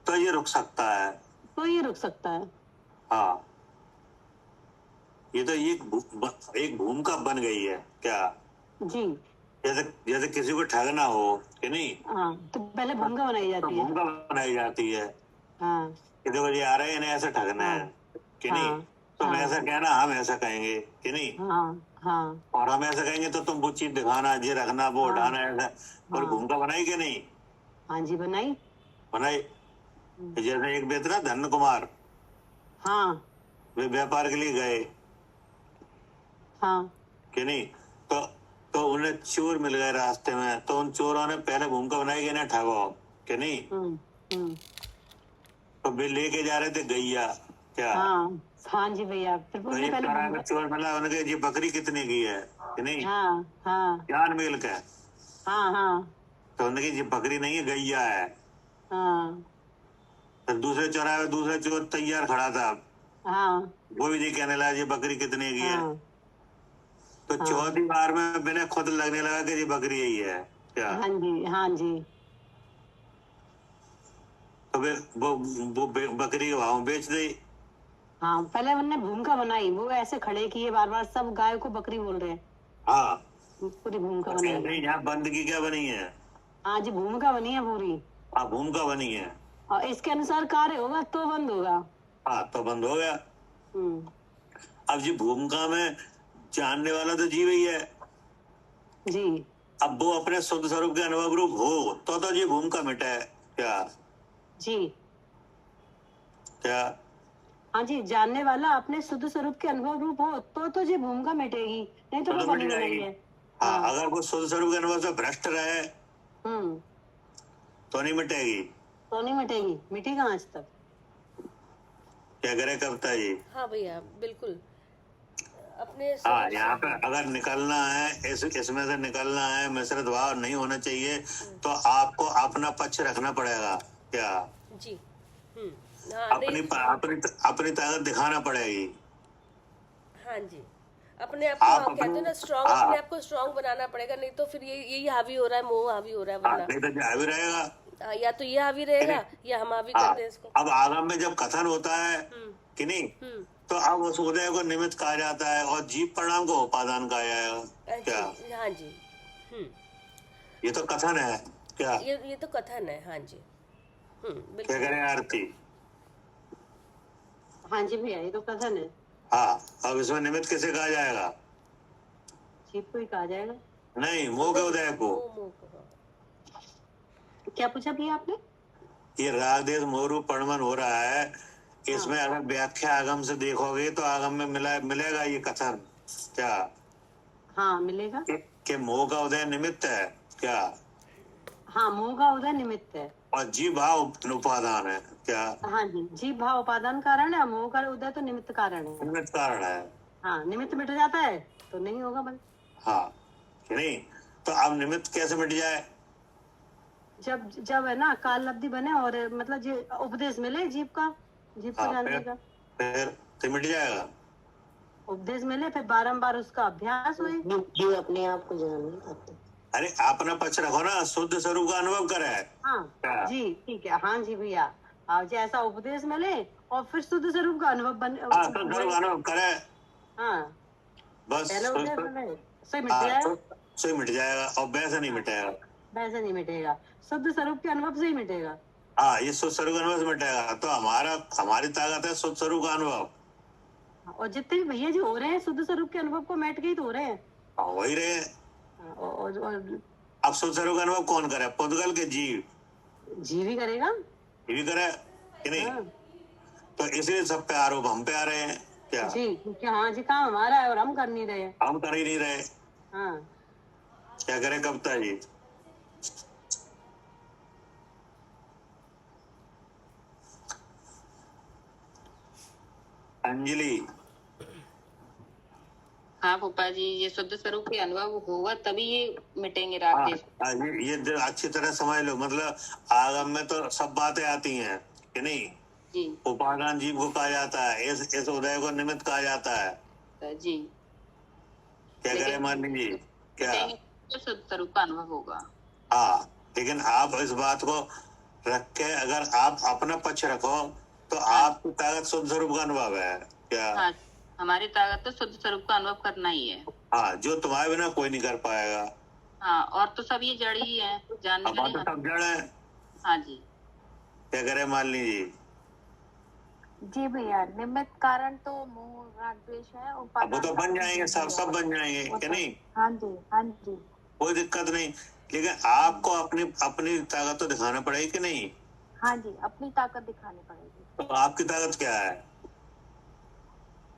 तो ये रुक सकता है। तो ये रुक सकता है। हाँ, ये तो एक भूमिका बन गई है, क्या जी। जैसे किसी को ठगना हो कि नहीं, हाँ, तो पहले भूमिका बनाई तो जाती है। भूमिका बनाई जाती है हाँ। कि देखो ये आ रहे हैं, इन्हें ऐसा ठगना है कि नहीं, तुम ऐसा कहना, हम ऐसा कहेंगे कि नहीं, हाँ। और हम ऐसा कहेंगे तो तुम वो चीज दिखाना, ये रखना, वो उठाना, ऐसा। और भूमिका बनाई कि नहीं? हाँ जी, बनाई। जैसे एक बेतरा धन कुमार, हाँ। वे व्यापार के लिए गए हाँ। कि नहीं, तो उन्हें चोर मिल गए रास्ते में, तो उन चोरों ने पहले भूमिका बनाई कि इन्हें ठगो कि नहीं। तो वे लेके जा रहे थे गैया, क्या हाँ जी भैया, फिर तो उन्होंने एक चौराहे में चोर मिला, उन्होंने ये बकरी कितने की है कि नहीं, जान मिल के, तो उन्होंने ये बकरी नहीं है, गैया है। तो दूसरे चौराहे में दूसरा चोर तैयार खड़ा था, वो भी नहीं कहने लगा ये बकरी कितने की है। तो चौथी बार में बिना खुद लगने लगा कि ये बकरी यही है, क्या हाँ जी। तो वो बकरी के भाव बेच दी। हाँ, पहले उन्होंने भूमिका बनाई, वो ऐसे खड़े किए बार बार, सब गाय को बकरी बोल रहे हैं। हाँ, पूरी भूमिका बनाई। यहाँ बंद की क्या बनी है? हाँ जी, भूमिका बनी है पूरी। हाँ, भूमिका बनी है, और इसके अनुसार कार्य होगा तो बंद होगा। हाँ, तो बंद हो गया। अब जी भूमिका में जानने वाला तो जीव ही है जी। अब वो अपने शुद्ध स्वरूप के अनुभव रूप हो तो ये भूमिका मिटे, क्या जी। क्या हाँ जी, जानने वाला अपने शुद्ध स्वरूप के अनुभव रूप हो तो ये भूमिका मिटेगी, नहीं तो वो बनी बनाई है। हाँ, अगर वो शुद्ध स्वरूप के अनुभव से भ्रष्ट रहे तो नहीं मिटेगी। तो नहीं मिटेगी, मिटी कहाँ आज तक। क्या करे कविता जी? हाँ भैया, बिल्कुल अपने हाँ, यहाँ पे अगर निकलना है, इसमें से निकलना है, मिश्रित भाव नहीं होना चाहिए, तो आपको अपना पक्ष रखना पड़ेगा, क्या जी। अपनी ताकत दिखाना पड़ेगी। हाँ जी, अपने आप को कहते हैं ना स्ट्रॉन्ग, अपने आप को स्ट्रॉन्ग बनाना पड़ेगा, नहीं तो फिर यही हावी हो रहा है, मोह हावी हो रहा है, वरना नहीं तो हावी रहेगा, या तो ये हावी रहेगा या हम हावी करते हैं इसको। अब आगम में जब कथन होता है कि नहीं, तो अब उस उदय को निमित्त कहा जाता है और जीव परिणाम को उपादान कहा जाएगा, क्या हाँ जी। ये तो कथन है, क्या ये तो कथन है। हाँ जी। क्या करें आरती? हाँ जी भैया, ये तो कथन है। हाँ, अब इसमें निमित्त किसे कहा जाएगा? जीव को ही कहा जाएगा। नहीं, मोह के उदय को। क्या पूछा भैया आपने? ये राग देश मोह रूप परिणमन हो रहा है, इसमें अगर व्याख्या आगम से देखोगे तो आगम में मिलेगा ये कथन, क्या हाँ, मिलेगा कि मोह का उदय निमित्त है, क्या हाँ, मोह का उदय निमित्त है और जीव भाव उपादान है, क्या हाँ जी, जीव भाव उपादान कारण है, मोह का उदय तो निमित्त कारण है। निमित्त कारण है। हाँ, निमित्त मिट जाता है तो नहीं होगा बल। हाँ कि नहीं, तो अब निमित्त कैसे मिट जाए? जब है ना काल लब्धि बने और मतलब जो उपदेश मिले जीव को जानने का, फिर मिट जाएगा। उपदेश मिले, फिर बारंबार उसका अभ्यास हुए, जीव अपने आप को जान नहीं पाते। अरे अपना पक्ष रखो ना, शुद्ध स्वरूप का अनुभव करे। हाँ जी, ठीक है। हाँ जी भैया, आप जैसा उपदेश मिले और फिर शुद्ध स्वरूप का अनुभव अनुभव करे, हाँ बस पहले उपदेश मिले, सही मिट जाएगा। सही मिट जाएगा और वैसे नहीं मिटेगा। वैसे नहीं मिटेगा, शुद्ध स्वरूप के अनुभव से ही मिटेगा। हाँ, ये शुद्ध स्वरूप का अनुभव से मिटेगा। तो हमारी ताकत है शुद्ध स्वरूप का अनुभव। और जितने भी भैया जी हो रहे हैं शुद्ध स्वरूप के अनुभव को मैट के ही तो हो रहे हैं। हाँ, वही रहे। और अब शुद्ध स्वरूप का अनुभव कौन करे? पुद्गल के जीव? जीव ही करेगा। ये भी करे कि नहीं? हाँ। तो इसलिए सब पे आरोप हम पे आ रहे हैं क्या? जी, क्योंकि हाँ जी काम हमारा है और हम कर नहीं रहे। हम कर ही नहीं रहे। हाँ। क्या करे कविता जी? अंजलि। हाँ फूफा जी, ये शुद्ध स्वरूप के अनुभव होगा तभी ये मिटेंगे हाँ, राग द्वेष। ये अच्छी तरह समझ लो। मतलब आगम में तो सब बातें आती हैं कि नहीं? जी उपादान जीव को कहा जाता है, इस उदय को निमित्त कहा जाता है। जी। क्या करे लेकिन- माननी जी? क्या? मिटेंगे तो शुद्ध स्वरूप का अनुभव होगा। हाँ, लेकिन आप इस बात को रख के अगर आप अपना पक्ष रखो तो आपकी ताकत शुद्ध स्वरूप का अनुभव है क्या? हाँ, हमारी ताकत तो शुद्ध स्वरूप का अनुभव करना ही है। हाँ, जो तुम्हारे बिना कोई नहीं कर पाएगा। हाँ, और तो सब ये जड़ ही है, जानने अब के बात लिए। सब जड़ है। हाँ जी। क्या करे मालिनी जी? जी भैया, निमित्त कारण तो मोह राग द्वेष है। अब वो तो बन जाएंगे, सब बन जाएंगे वो क्या तो- नहीं? हाँ जी, हाँ जी। कोई दिक्कत नहीं, लेकिन आपको अपनी अपनी ताकत तो दिखाना पड़ेगी कि नहीं? हाँ जी, अपनी ताकत दिखानी पड़ेगी। तो आपकी ताकत क्या है?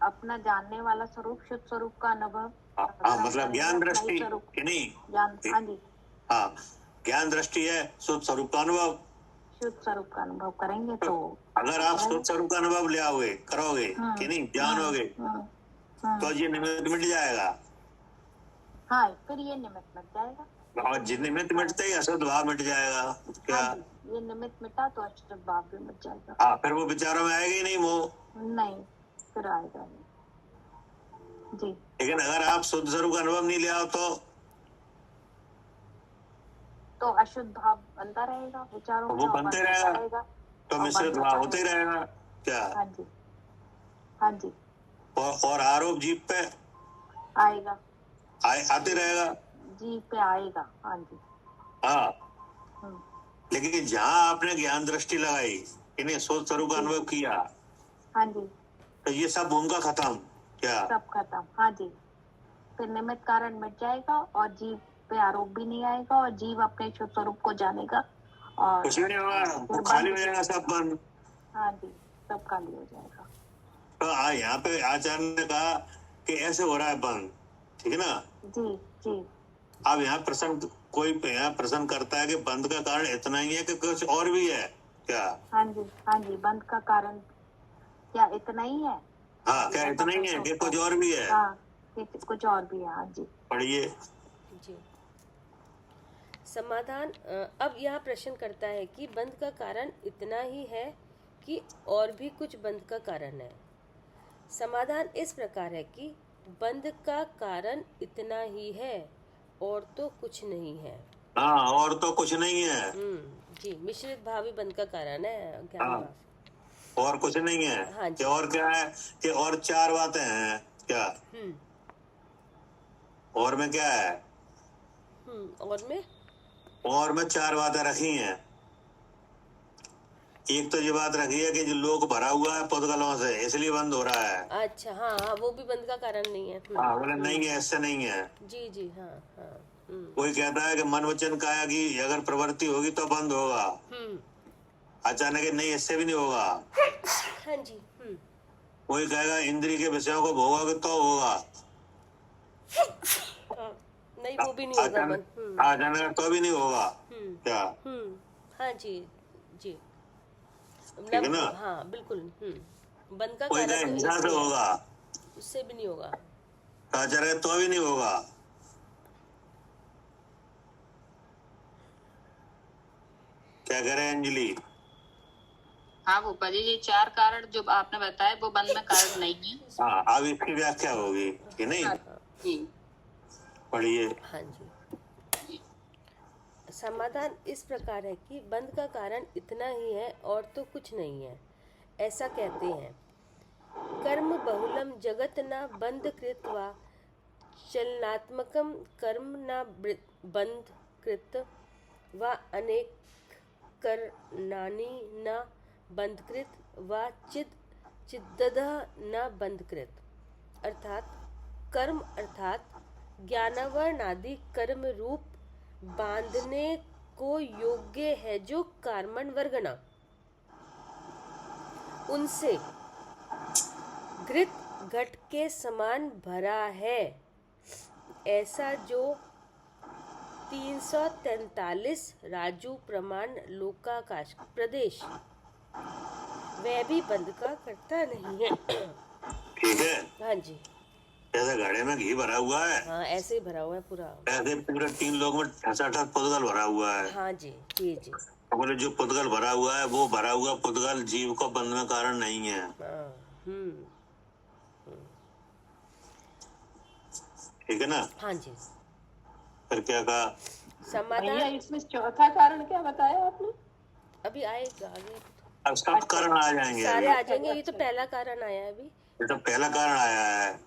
अपना जानने वाला स्वरूप, शुद्ध स्वरूप का अनुभव। हाँ, मतलब ज्ञान दृष्टि स्वरूप कि नहीं? ज्ञान। हाँ जी, हाँ, ज्ञान दृष्टि है, शुद्ध स्वरूप का अनुभव। शुद्ध स्वरूप का अनुभव करेंगे तो अगर आप शुद्ध स्वरूप का अनुभव ले आओगे, करोगे कि नहीं, जानोगे, तो ये निमित्त मिट जाएगा। हाँ, फिर ये निमित्त मिट जाएगा। और जिस निमित्त मिटते ही अशुद्ध भाव मिट जाएगा। क्या? हाँ जी, ये निमित्त मिटा तो अशुद्ध भाव भी मिट जाएगा। हाँ, फिर वो विचारों में आएगा ही नहीं मोह। नहीं, फिर आएगा नहीं। जी। लेकिन अगर आप शुद्ध स्वरूप का अनुभव नहीं ले आओ तो अशुद्ध भाव बनता रहेगा विचारों वो में, और बनते बनता रहेगा। तो मिश्रित भाव होते ही रहेगा। क्या? हाँ जी, हाँ जी, और आरोप जीव पे आएगा। आते रहेगा। जी पे आएगा। हाँ जी। हाँ, लेकिन जहाँ आपने ज्ञान दृष्टि लगाई, इन्हें शुद्ध स्वरूप का अनुभव किया, हाँ जी, तो ये सब भूमिका खत्म। क्या? सब खत्म। हाँ जी, फिर निमित्त कारण मिट जाएगा और जीव पे आरोप भी नहीं आएगा और जीव अपने शुद्ध स्वरूप को जानेगा और कुछ भी नहीं होगा, वो खाली हो जाएगा सब बंद। हाँ जी, सब खाली हो जाएगा। तो यहाँ पे आचार्य ने कहा कि ऐसे हो रहा है बंद, ठीक है ना? जी जी। अब यहाँ प्रश्न कोई यहाँ प्रश्न करता है कि बंद का कारण इतना ही है कि कुछ और भी है क्या? हाँ जी, हाँ जी, बंद का कारण क्या इतना ही है? हाँ, क्या इतना ही है कि कुछ और भी है? हाँ, कि कुछ और भी है। हाँ जी। पढ़िए। जी। समाधान अब यहाँ प्रश्न करता है कि बंद का कारण इतना ही है कि और भी कुछ बंद का कारण है। समाधान इस प्रकार है कि बंद का कारण इतना ही है और तो कुछ नहीं है। हाँ, और तो कुछ नहीं है। जी, मिश्रित भाव ही बंद का कारण है, ज्ञान हाँ। भाव। और कुछ नहीं है। हाँ जी। कि और क्या है कि और चार बातें हैं क्या? और में क्या है? और में चार बातें रखी हैं। एक तो ये बात रखी है कि जो लोक भरा हुआ है पुद्गलों से, इसलिए बंद हो रहा है। अच्छा, हाँ, वो भी बंद का कारण नहीं है। हाँ, बोले नहीं है, इससे नहीं है। जी जी, हाँ हाँ। कोई कहता है कि मन वचन काया की अगर प्रवृत्ति होगी तो बंद होगा, अचानक नहीं, इससे भी नहीं होगा। हाँ जी। कोई कहेगा इंद्रिय के विषयों को भोगोगे तो होगा, हाँ, नहीं, वो भी नहीं होगा बंद। अचानक तो भी नहीं होगा। क्या? हाँ जी जी, ठीक है ना? हाँ बिल्कुल। बंद का कोई कहे कारण हिंसा से होगा, उससे भी नहीं होगा। अचानक तो भी नहीं होगा। क्या करे अंजलि? हाँ फूफा जी, ये चार कारण जो आपने बताया वो बंद में कारण नहीं है। हाँ, अब इसकी व्याख्या होगी कि नहीं? जी। पढ़िए। हाँ जी। समाधान इस प्रकार है कि बंद का कारण इतना ही है और तो कुछ नहीं है। ऐसा कहते हैं, कर्म बहुलम जगत न बंध कृत्वा चलनात्मकम कर्म न बंध कृत व अनेक करणानि न बंधकृत व चिद्दः न बंधकृत। अर्थात कर्म अर्थात ज्ञानावरणादि कर्म रूप बांधने को योग्य है जो कर्मण वर्गना उनसे घृत घट के समान भरा है, ऐसा जो 343 राजू प्रमाण लोकाकाश प्रदेश वह भी बंद का करता नहीं है। ठीक है। हाँ जी, जैसे घड़े में घी भरा हुआ है, हाँ ऐसे ही भरा हुआ है पूरा। ऐसे पूरे 3 लोग में ठसाठस पुद्गल भरा हुआ है। हाँ जी जी जी। बोले जो पुद्गल भरा हुआ है, वो भरा हुआ पुद्गल जीव को बंध में कारण नहीं है। हाँ, ठीक है ना। हाँ जी। फिर क्या कहा? भैया समाधान इसमें चौथा कारण क्या बताया आपने? अभी आएगा आगे, अब सब कारण आ जाएंगे। सारे अभी आ जाएंगे। ये तो पहला कारण आया है अभी। ये तो पहला कारण आया है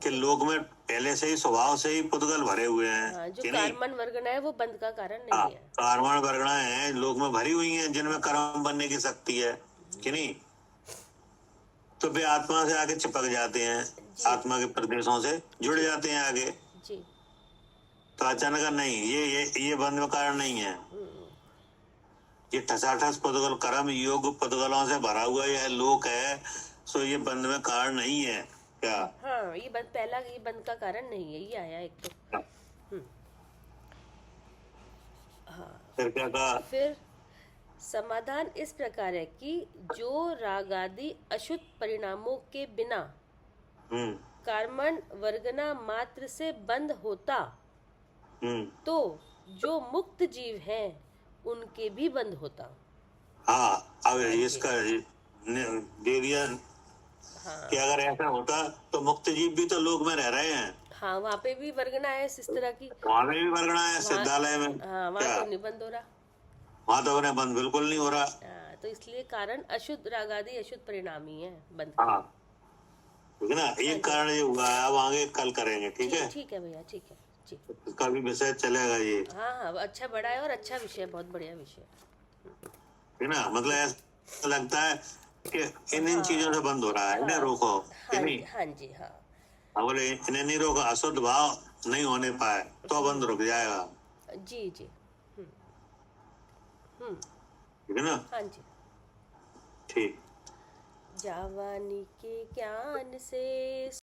कि लोग में पहले से ही स्वभाव से ही पुद्गल भरे हुए हैं। हाँ, जो कि नहीं? कर्मण वर्गना है वो बंद का कारण हाँ, नहीं है। कर्मण वर्गणाएं हैं लोग में भरी हुई हैं, जिनमें कर्म बनने की शक्ति है कि नहीं, तो वे आत्मा से आगे चिपक जाते हैं, आत्मा के प्रदेशों से जुड़ जाते हैं आगे। जी। तो अचानक नहीं, ये बंध में कारण नहीं है। ये ठसाठस पुद्गल कर्म योग पुद्गलों से भरा हुआ यह लोक है, सो ये बंध में कारण नहीं है। क्या? हाँ, ये बंद पहला, ये बंद का कारण नहीं है, ये आया एक तो। हाँ, फिर क्या कहा? फिर समाधान इस प्रकार है कि जो रागादि अशुद्ध परिणामों के बिना हम्म कर्मण वर्गना मात्र से बंद होता हम्म तो जो मुक्त जीव हैं उनके भी बंद होता। हाँ, अब इसका दे दिया कि अगर ऐसा होता तो मुक्त जीव भी तो लोक में रह रहे हैं। हाँ, वहाँ पे भी वर्गना है इस तरह की। वहां में भी वर्गणा है सिद्धालय में। हाँ, वहाँ क्या? तो नहीं बंद हो रहा। वहां तो उन्हें बंद बिल्कुल नहीं हो रहा। हाँ, तो इसलिए कारण अशुद्ध रागादि अशुद्ध परिणामी है बंद। हाँ, ठीक है ना। एक कारण ये हुआ है, अब आगे कल करेंगे। ठीक है, ठीक है भैया, ठीक है जी। इसका भी विषय चलेगा ये। हाँ हाँ, अच्छा बड़ा है और अच्छा विषय, बहुत बढ़िया विषय। ठीक है ना। मतलब ऐसा लगता है कि इन चीजों से बंद हो रहा है, इन्हें रोको कि हाँ नहीं। जी, हाँ जी, हाँ अब बोले इन्हें नहीं रोका, अशुद्ध भाव नहीं होने पाए तो बंद रुक जाएगा। जी जी। ठीक है ना। हाँ जी। ठीक। जावानी के ज्ञान से